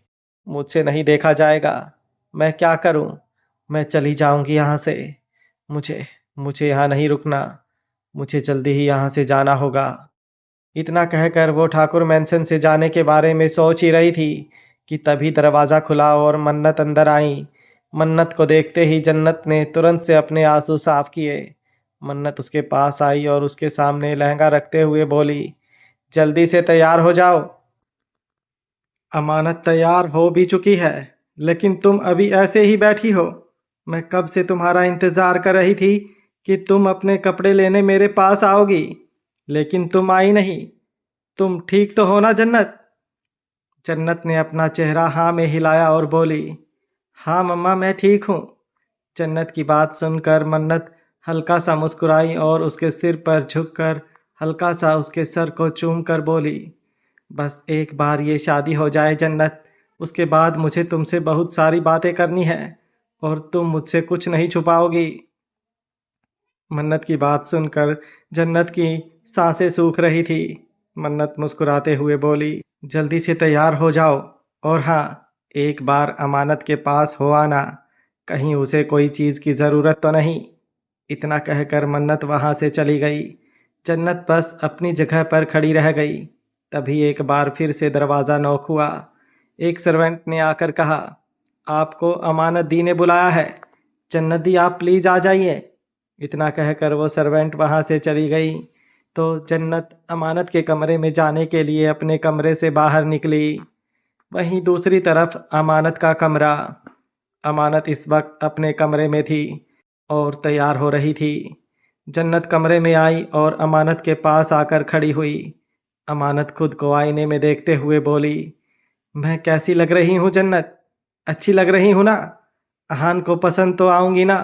मुझसे नहीं देखा जाएगा। मैं क्या करूं? मैं चली जाऊंगी यहाँ से। मुझे मुझे यहाँ नहीं रुकना। मुझे जल्दी ही यहाँ से जाना होगा। इतना कहकर वो ठाकुर मैंसन से जाने के बारे में सोच ही रही थी कि तभी दरवाज़ा खुला और मन्नत अंदर आई। मन्नत को देखते ही जन्नत ने तुरंत से अपने आंसू साफ किए। मन्नत उसके पास आई और उसके सामने लहंगा रखते हुए बोली, जल्दी से तैयार हो जाओ। अमानत तैयार हो भी चुकी है, लेकिन तुम अभी ऐसे ही बैठी हो। मैं कब से तुम्हारा इंतजार कर रही थी कि तुम अपने कपड़े लेने मेरे पास आओगी, लेकिन तुम आई नहीं। तुम ठीक तो हो ना जन्नत? जन्नत ने अपना चेहरा हाँ में हिलाया और बोली, हाँ मम्मा, मैं ठीक हूँ। जन्नत की बात सुनकर मन्नत हल्का सा मुस्कुराई और उसके सिर पर झुककर हल्का सा उसके सर को चूम कर बोली, बस एक बार ये शादी हो जाए जन्नत, उसके बाद मुझे तुमसे बहुत सारी बातें करनी है और तुम मुझसे कुछ नहीं छुपाओगी। मन्नत की बात सुनकर जन्नत की सांसें सूख रही थी। मन्नत मुस्कुराते हुए बोली, जल्दी से तैयार हो जाओ और हाँ, एक बार अमानत के पास हो आना, कहीं उसे कोई चीज़ की ज़रूरत तो नहीं। इतना कहकर मन्नत वहाँ से चली गई। जन्नत बस अपनी जगह पर खड़ी रह गई। तभी एक बार फिर से दरवाज़ा नॉक हुआ। एक सर्वेंट ने आकर कहा, आपको अमानत दी ने बुलाया है। जन्नत दी, आप प्लीज़ आ जाइए। इतना कहकर वो सर्वेंट वहाँ से चली गई तो जन्नत अमानत के कमरे में जाने के लिए अपने कमरे से बाहर निकली। वहीं दूसरी तरफ अमानत का कमरा। अमानत इस वक्त अपने कमरे में थी और तैयार हो रही थी। जन्नत कमरे में आई और अमानत के पास आकर खड़ी हुई। अमानत खुद को आईने में देखते हुए बोली, मैं कैसी लग रही हूँ जन्नत? अच्छी लग रही हूँ ना? अहान को पसंद तो आऊंगी ना?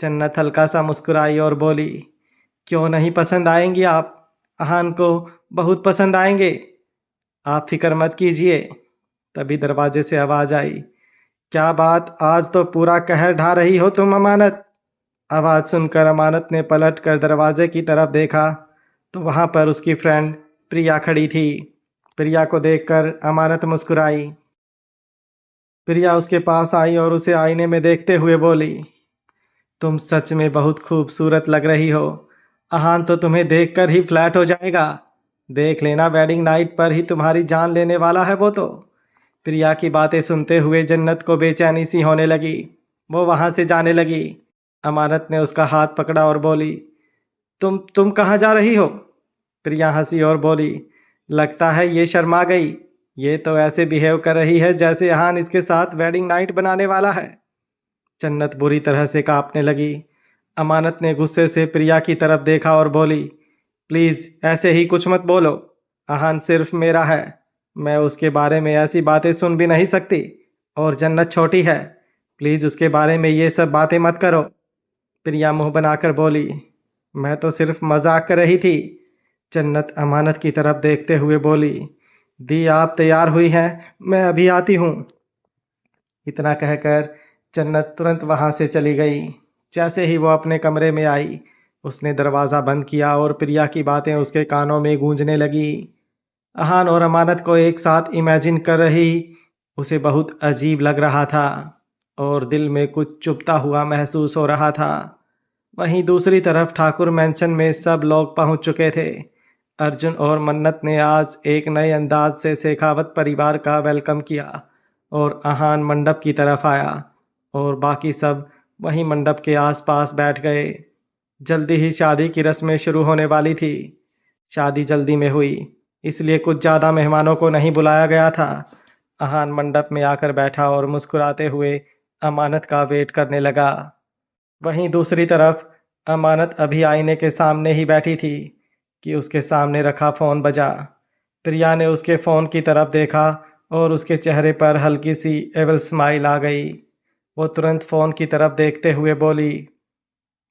जन्नत हल्का सा मुस्कुराई और बोली, क्यों नहीं पसंद आएंगी आप? अहान को बहुत पसंद आएंगे। आप फिक्र मत कीजिए। तभी दरवाजे से आवाज आई, क्या बात, आज तो पूरा कहर ढा रही हो तुम अमानत? आवाज सुनकर अमानत ने पलट कर दरवाजे की तरफ देखा तो वहां पर उसकी फ्रेंड प्रिया खड़ी थी। प्रिया को देखकर अमानत मुस्कुराई। प्रिया उसके पास आई और उसे आईने में देखते हुए बोली, तुम सच में बहुत खूबसूरत लग रही हो। अहान तो तुम्हें देखकर ही फ्लैट हो जाएगा। देख लेना, वेडिंग नाइट पर ही तुम्हारी जान लेने वाला है वो तो। प्रिया की बातें सुनते हुए जन्नत को बेचैनी सी होने लगी। वो वहां से जाने लगी। अमानत ने उसका हाथ पकड़ा और बोली, तुम कहाँ जा रही हो? प्रिया हंसी और बोली, लगता है ये शर्मा गई। ये तो ऐसे बिहेव कर रही है जैसे अहान इसके साथ वेडिंग नाइट बनाने वाला है। जन्नत बुरी तरह से कांपने लगी। अमानत ने गुस्से से प्रिया की तरफ देखा और बोली, प्लीज़ ऐसे ही कुछ मत बोलो। अहान सिर्फ मेरा है। मैं उसके बारे में ऐसी बातें सुन भी नहीं सकती और जन्नत छोटी है। प्लीज़ उसके बारे में ये सब बातें मत करो। प्रिया मुंह बनाकर बोली, मैं तो सिर्फ मजाक कर रही थी। जन्नत अमानत की तरफ देखते हुए बोली, दी, आप तैयार हुई हैं? मैं अभी आती हूँ। इतना कहकर जन्नत तुरंत वहां से चली गई। जैसे ही वो अपने कमरे में आई, उसने दरवाज़ा बंद किया और प्रिया की बातें उसके कानों में गूंजने लगी। अहान और अमानत को एक साथ इमेजिन कर रही उसे बहुत अजीब लग रहा था और दिल में कुछ चुभता हुआ महसूस हो रहा था। वहीं दूसरी तरफ ठाकुर मैंशन में सब लोग पहुंच चुके थे। अर्जुन और मन्नत ने आज एक नए अंदाज से शेखावत परिवार का वेलकम किया और अहान मंडप की तरफ आया और बाकी सब वहीं मंडप के आसपास बैठ गए। जल्दी ही शादी की रस्में शुरू होने वाली थी। शादी जल्दी में हुई, इसलिए कुछ ज़्यादा मेहमानों को नहीं बुलाया गया था। अहान मंडप में आकर बैठा और मुस्कुराते हुए अमानत का वेट करने लगा। वहीं दूसरी तरफ अमानत अभी आईने के सामने ही बैठी थी कि उसके सामने रखा फ़ोन बजा। प्रिया ने उसके फ़ोन की तरफ देखा और उसके चेहरे पर हल्की सी एवल स्माइल आ गई। वो तुरंत फ़ोन की तरफ देखते हुए बोली,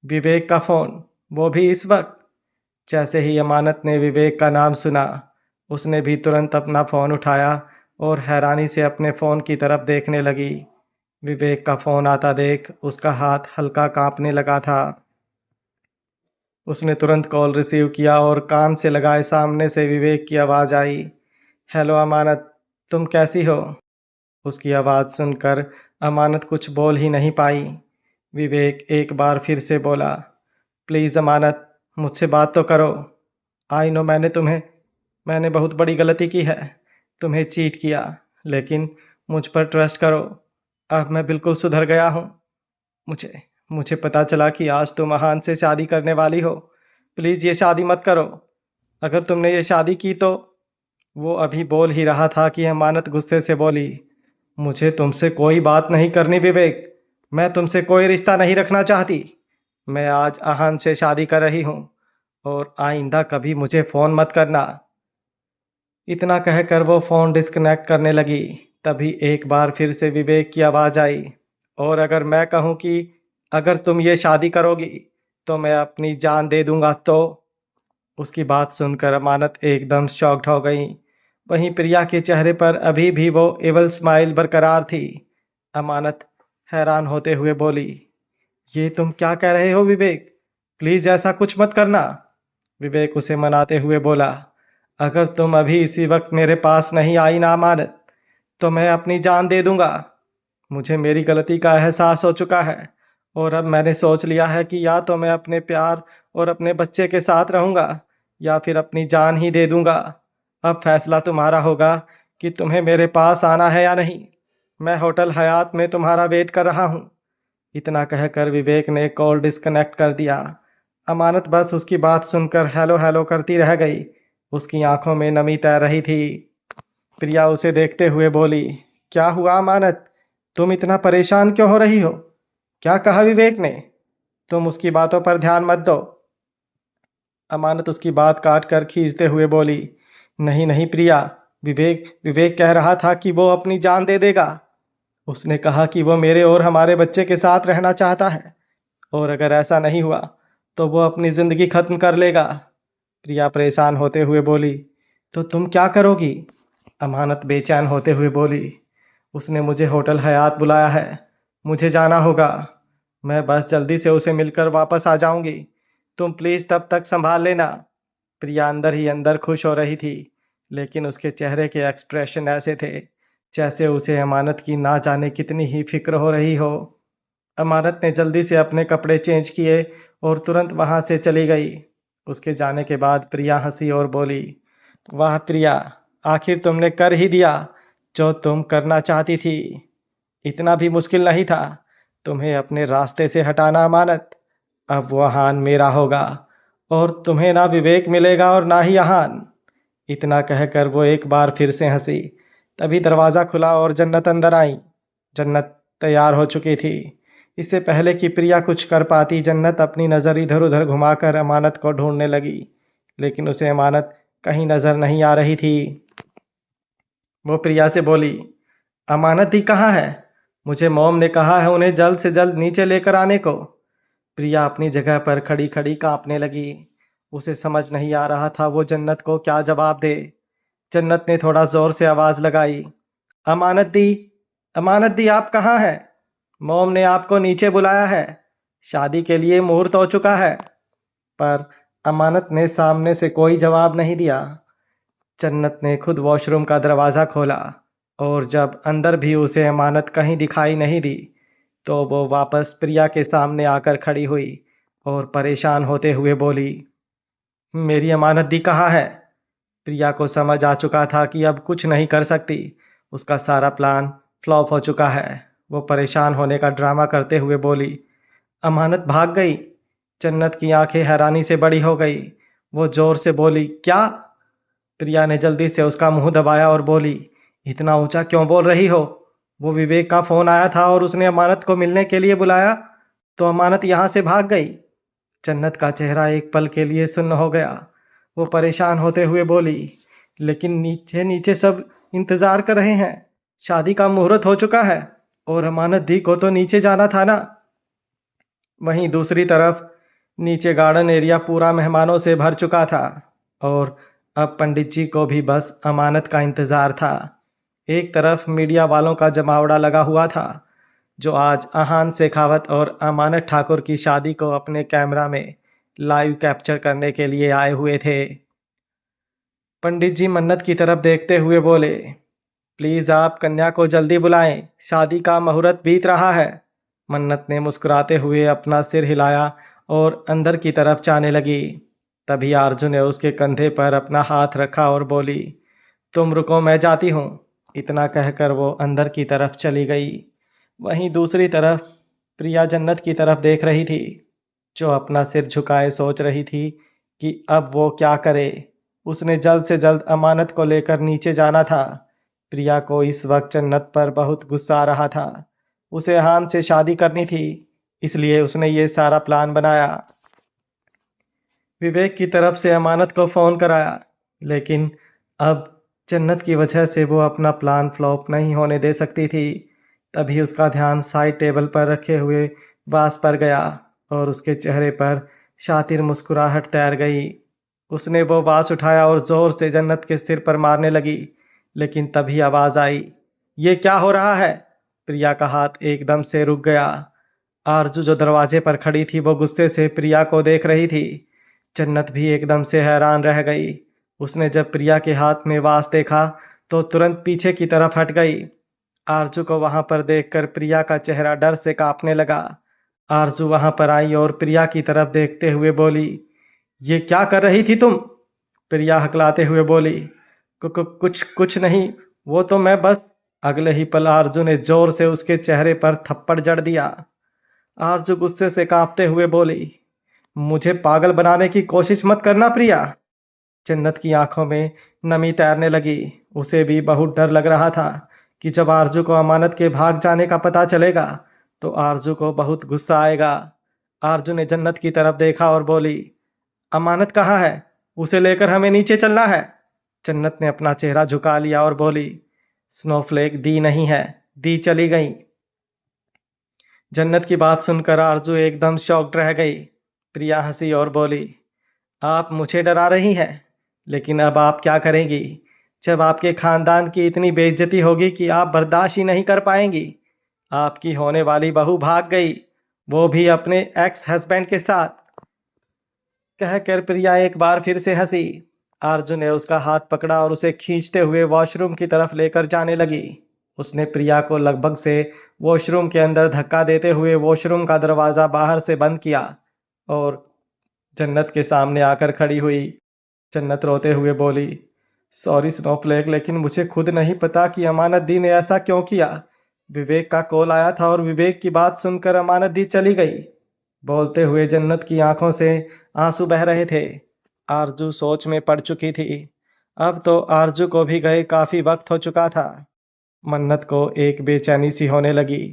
विवेक का फ़ोन, वो भी इस वक्त? जैसे ही अमानत ने विवेक का नाम सुना, उसने भी तुरंत अपना फ़ोन उठाया और हैरानी से अपने फ़ोन की तरफ देखने लगी। विवेक का फ़ोन आता देख उसका हाथ हल्का कांपने लगा था। उसने तुरंत कॉल रिसीव किया और कान से लगाए सामने से विवेक की आवाज़ आई, हेलो अमानत, तुम कैसी हो? उसकी आवाज़ सुनकर अमानत कुछ बोल ही नहीं पाई। विवेक एक बार फिर से बोला, प्लीज़ अमानत, मुझसे बात तो करो। आई नो मैंने बहुत बड़ी गलती की है, तुम्हें चीट किया, लेकिन मुझ पर ट्रस्ट करो। अब मैं बिल्कुल सुधर गया हूँ। मुझे मुझे पता चला कि आज तुम अहान से शादी करने वाली हो। प्लीज़ ये शादी मत करो। अगर तुमने ये शादी की तो। वो अभी बोल ही रहा था कि अमानत गुस्से से बोली, मुझे तुमसे कोई बात नहीं करनी विवेक। मैं तुमसे कोई रिश्ता नहीं रखना चाहती। मैं आज अहान से शादी कर रही हूँ और आइंदा कभी मुझे फ़ोन मत करना। इतना कहकर वो फ़ोन डिस्कनेक्ट करने लगी। तभी एक बार फिर से विवेक की आवाज़ आई, और अगर मैं कहूँ कि अगर तुम ये शादी करोगी तो मैं अपनी जान दे दूंगा तो। उसकी बात सुनकर अमानत एकदम शॉक्ड हो गई। वहीं प्रिया के चेहरे पर अभी भी वो एवल स्माइल बरकरार थी। अमानत हैरान होते हुए बोली, ये तुम क्या कह रहे हो विवेक? प्लीज़ ऐसा कुछ मत करना। विवेक उसे मनाते हुए बोला, अगर तुम अभी इसी वक्त मेरे पास नहीं आई ना अमानत, तो मैं अपनी जान दे दूंगा। मुझे मेरी गलती का एहसास हो चुका है और अब मैंने सोच लिया है कि या तो मैं अपने प्यार और अपने बच्चे के साथ रहूंगा या फिर अपनी जान ही दे दूंगा। अब फैसला तुम्हारा होगा कि तुम्हें मेरे पास आना है या नहीं। मैं होटल हयात में तुम्हारा वेट कर रहा हूँ। इतना कहकर विवेक ने कॉल डिस्कनेक्ट कर दिया। अमानत बस उसकी बात सुनकर हेलो हेलो करती रह गई। उसकी आंखों में नमी तैर रही थी। प्रिया उसे देखते हुए बोली, क्या हुआ अमानत? तुम इतना परेशान क्यों हो रही हो? क्या कहा विवेक ने? तुम उसकी बातों पर ध्यान मत दो। अमानत उसकी बात काट कर खींचते हुए बोली, नहीं नहीं प्रिया, विवेक विवेक कह रहा था कि वो अपनी जान दे देगा। उसने कहा कि वो मेरे और हमारे बच्चे के साथ रहना चाहता है, और अगर ऐसा नहीं हुआ तो वो अपनी ज़िंदगी ख़त्म कर लेगा। प्रिया परेशान होते हुए बोली, तो तुम क्या करोगी? अमानत बेचैन होते हुए बोली, उसने मुझे होटल हयात बुलाया है, मुझे जाना होगा। मैं बस जल्दी से उसे मिलकर वापस आ जाऊंगी। तुम प्लीज़ तब तक संभाल लेना। प्रिया अंदर ही अंदर खुश हो रही थी, लेकिन उसके चेहरे के एक्सप्रेशन ऐसे थे जैसे उसे अमानत की ना जाने कितनी ही फिक्र हो रही हो। अमानत ने जल्दी से अपने कपड़े चेंज किए और तुरंत वहां से चली गई। उसके जाने के बाद प्रिया हंसी और बोली, वाह प्रिया, आखिर तुमने कर ही दिया जो तुम करना चाहती थी। इतना भी मुश्किल नहीं था तुम्हें अपने रास्ते से हटाना अमानत। अब वो आहान मेरा होगा और तुम्हें ना विवेक मिलेगा और ना ही आहान। इतना कहकर वो एक बार फिर से हंसी। तभी दरवाज़ा खुला और जन्नत अंदर आई। जन्नत तैयार हो चुकी थी। इससे पहले कि प्रिया कुछ कर पाती, जन्नत अपनी नज़र इधर उधर घुमाकर अमानत को ढूंढने लगी, लेकिन उसे अमानत कहीं नज़र नहीं आ रही थी। वो प्रिया से बोली, अमानत दी कहाँ है? मुझे मॉम ने कहा है उन्हें जल्द से जल्द नीचे लेकर आने को। प्रिया अपनी जगह पर खड़ी खड़ी कांपने लगी। उसे समझ नहीं आ रहा था वो जन्नत को क्या जवाब दे। जन्नत ने थोड़ा जोर से आवाज लगाई, अमानत दी, अमानत दी आप कहाँ हैं? मॉम ने आपको नीचे बुलाया है, शादी के लिए मुहूर्त हो चुका है। पर अमानत ने सामने से कोई जवाब नहीं दिया। जन्नत ने खुद वॉशरूम का दरवाज़ा खोला और जब अंदर भी उसे अमानत कहीं दिखाई नहीं दी, तो वो वापस प्रिया के सामने आकर खड़ी हुई और परेशान होते हुए बोली, मेरी अमानत दी कहाँ है? प्रिया को समझ आ चुका था कि अब कुछ नहीं कर सकती। उसका सारा प्लान फ्लॉप हो चुका है। वो परेशान होने का ड्रामा करते हुए बोली, अमानत भाग गई। जन्नत की आंखें हैरानी से बड़ी हो गई। वो जोर से बोली, क्या? प्रिया ने जल्दी से उसका मुंह दबाया और बोली, इतना ऊंचा क्यों बोल रही हो? वो विवेक का फ़ोन आया था और उसने अमानत को मिलने के लिए बुलाया, तो अमानत यहाँ से भाग गई। जन्नत का चेहरा एक पल के लिए सुन्न हो गया। वो परेशान होते हुए बोली, लेकिन नीचे नीचे सब इंतजार कर रहे हैं। शादी का मुहूर्त हो चुका है और अमानत दी को तो नीचे जाना था ना। वहीं दूसरी तरफ नीचे गार्डन एरिया पूरा मेहमानों से भर चुका था और अब पंडित जी को भी बस अमानत का इंतजार था। एक तरफ मीडिया वालों का जमावड़ा लगा हुआ था जो आज आहान शेखावत और अमानत ठाकुर की शादी को अपने कैमरा में लाइव कैप्चर करने के लिए आए हुए थे। पंडित जी मन्नत की तरफ देखते हुए बोले, प्लीज आप कन्या को जल्दी बुलाएं, शादी का मुहूर्त बीत रहा है। मन्नत ने मुस्कुराते हुए अपना सिर हिलाया और अंदर की तरफ जाने लगी। तभी आरजू ने उसके कंधे पर अपना हाथ रखा और बोली, तुम रुको, मैं जाती हूँ। इतना कहकर वो अंदर की तरफ चली गई। वहीं दूसरी तरफ प्रिया जन्नत की तरफ देख रही थी जो अपना सिर झुकाए सोच रही थी कि अब वो क्या करे। उसने जल्द से जल्द अमानत को लेकर नीचे जाना था। प्रिया को इस वक्त जन्नत पर बहुत गुस्सा आ रहा था। उसे हान से शादी करनी थी, इसलिए उसने ये सारा प्लान बनाया। विवेक की तरफ से अमानत को फ़ोन कराया, लेकिन अब जन्नत की वजह से वो अपना प्लान फ्लॉप नहीं होने दे सकती थी। तभी उसका ध्यान साइड टेबल पर रखे हुए वास पर गया और उसके चेहरे पर शातिर मुस्कुराहट तैर गई। उसने वो वास उठाया और ज़ोर से जन्नत के सिर पर मारने लगी, लेकिन तभी आवाज़ आई, ये क्या हो रहा है? प्रिया का हाथ एकदम से रुक गया। आरजू जो दरवाजे पर खड़ी थी वो गुस्से से प्रिया को देख रही थी। जन्नत भी एकदम से हैरान रह गई। उसने जब प्रिया के हाथ में वास देखा तो तुरंत पीछे की तरफ हट गई। आरजू को वहां पर देखकर प्रिया का चेहरा डर से कांपने लगा। आरजू वहां पर आई और प्रिया की तरफ देखते हुए बोली, ये क्या कर रही थी तुम? प्रिया हकलाते हुए बोली, कुछ कुछ नहीं, वो तो मैं बस। अगले ही पल आरजू ने जोर से उसके चेहरे पर थप्पड़ जड़ दिया। आरजू गुस्से से कांपते हुए बोली, मुझे पागल बनाने की कोशिश मत करना प्रिया। जन्नत की आंखों में नमी तैरने लगी। उसे भी बहुत डर लग रहा था कि जब आरजू को अमानत के भाग जाने का पता चलेगा तो आरजू को बहुत गुस्सा आएगा। आरजू ने जन्नत की तरफ देखा और बोली, अमानत कहाँ है? उसे लेकर हमें नीचे चलना है। जन्नत ने अपना चेहरा झुका लिया और बोली, स्नोफ्लेक दी नहीं है, दी चली गई। जन्नत की बात सुनकर आरजू एकदम शॉक्ड रह गई। प्रिया हंसी और बोली, आप मुझे डरा रही हैं, लेकिन अब आप क्या करेंगी जब आपके खानदान की इतनी बेइज्जती होगी कि आप बर्दाश्त ही नहीं कर पाएंगी। आपकी होने वाली बहू भाग गई, वो भी अपने एक्स हस्बैंड के साथ। कहकर प्रिया एक बार फिर से हंसी। अर्जुन ने उसका हाथ पकड़ा और उसे खींचते हुए वॉशरूम की तरफ लेकर जाने लगी। उसने प्रिया को लगभग से वॉशरूम के अंदर धक्का देते हुए वॉशरूम का दरवाज़ा बाहर से बंद किया और जन्नत के सामने आकर खड़ी हुई। जन्नत रोते हुए बोली, सॉरी स्नोफ्लेक, लेकिन मुझे खुद नहीं पता कि अमानत दी ने ऐसा क्यों किया। विवेक का कॉल आया था और विवेक की बात सुनकर अमानत दी चली गई। बोलते हुए जन्नत की आंखों से आंसू बह रहे थे। आरजू सोच में पड़ चुकी थी। अब तो आरजू को भी गए काफी वक्त हो चुका था। मन्नत को एक बेचैनी सी होने लगी।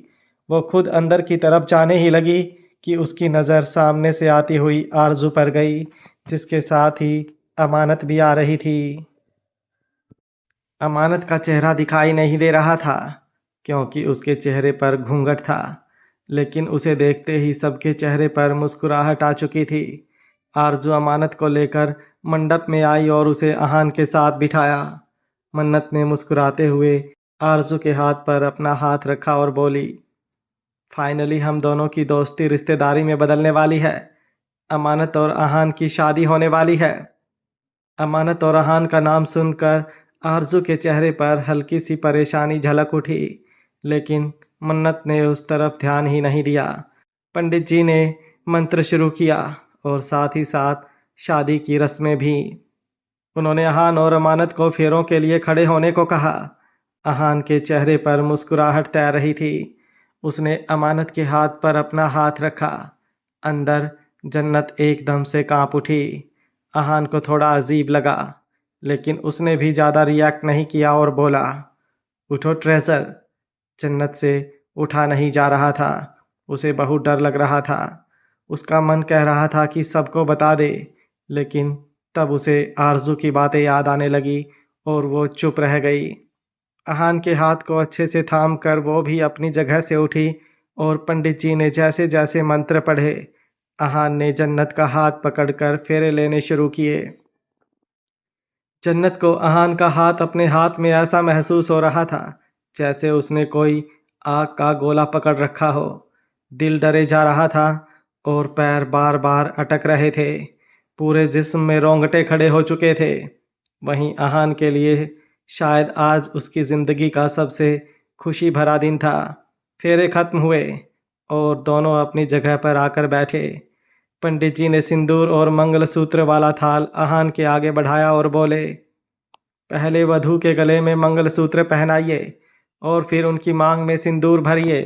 वो खुद अंदर की तरफ जाने ही लगी कि उसकी नज़र सामने से आती हुई आरजू पर गई, जिसके साथ ही अमानत भी आ रही थी। अमानत का चेहरा दिखाई नहीं दे रहा था क्योंकि उसके चेहरे पर घूंघट था, लेकिन उसे देखते ही सबके चेहरे पर मुस्कुराहट आ चुकी थी। आरजू अमानत को लेकर मंडप में आई और उसे आहान के साथ बिठाया। मन्नत ने मुस्कुराते हुए आरजू के हाथ पर अपना हाथ रखा और बोली, फाइनली हम दोनों की दोस्ती रिश्तेदारी में बदलने वाली है। अमानत और आहान की शादी होने वाली है। अमानत और आहान का नाम सुनकर आरजू के चेहरे पर हल्की सी परेशानी झलक उठी, लेकिन मन्नत ने उस तरफ ध्यान ही नहीं दिया। पंडित जी ने मंत्र शुरू किया और साथ ही साथ शादी की रस्में भी। उन्होंने आहान और अमानत को फेरों के लिए खड़े होने को कहा। आहान के चेहरे पर मुस्कुराहट तैर रही थी। उसने अमानत के हाथ पर अपना हाथ रखा। अंदर जन्नत एकदम से कांप उठी। आहान को थोड़ा अजीब लगा, लेकिन उसने भी ज़्यादा रिएक्ट नहीं किया और बोला, उठो ट्रेजर। जन्नत से उठा नहीं जा रहा था। उसे बहुत डर लग रहा था। उसका मन कह रहा था कि सबको बता दे, लेकिन तब उसे आरजू की बातें याद आने लगी और वो चुप रह गई। अहान के हाथ को अच्छे से थाम कर वो भी अपनी जगह से उठी और पंडित जी ने जैसे जैसे मंत्र पढ़े, अहान ने जन्नत का हाथ पकड़कर फेरे लेने शुरू किए। जन्नत को अहान का हाथ अपने हाथ में ऐसा महसूस हो रहा था जैसे उसने कोई आग का गोला पकड़ रखा हो। दिल डरे जा रहा था और पैर बार बार अटक रहे थे। पूरे जिस्म में रोंगटे खड़े हो चुके थे। वहीं अहान के लिए शायद आज उसकी जिंदगी का सबसे खुशी भरा दिन था। फेरे खत्म हुए और दोनों अपनी जगह पर आकर बैठे। पंडित जी ने सिंदूर और मंगलसूत्र वाला थाल अहान के आगे बढ़ाया और बोले, पहले वधू के गले में मंगलसूत्र पहनाइए और फिर उनकी मांग में सिंदूर भरिए।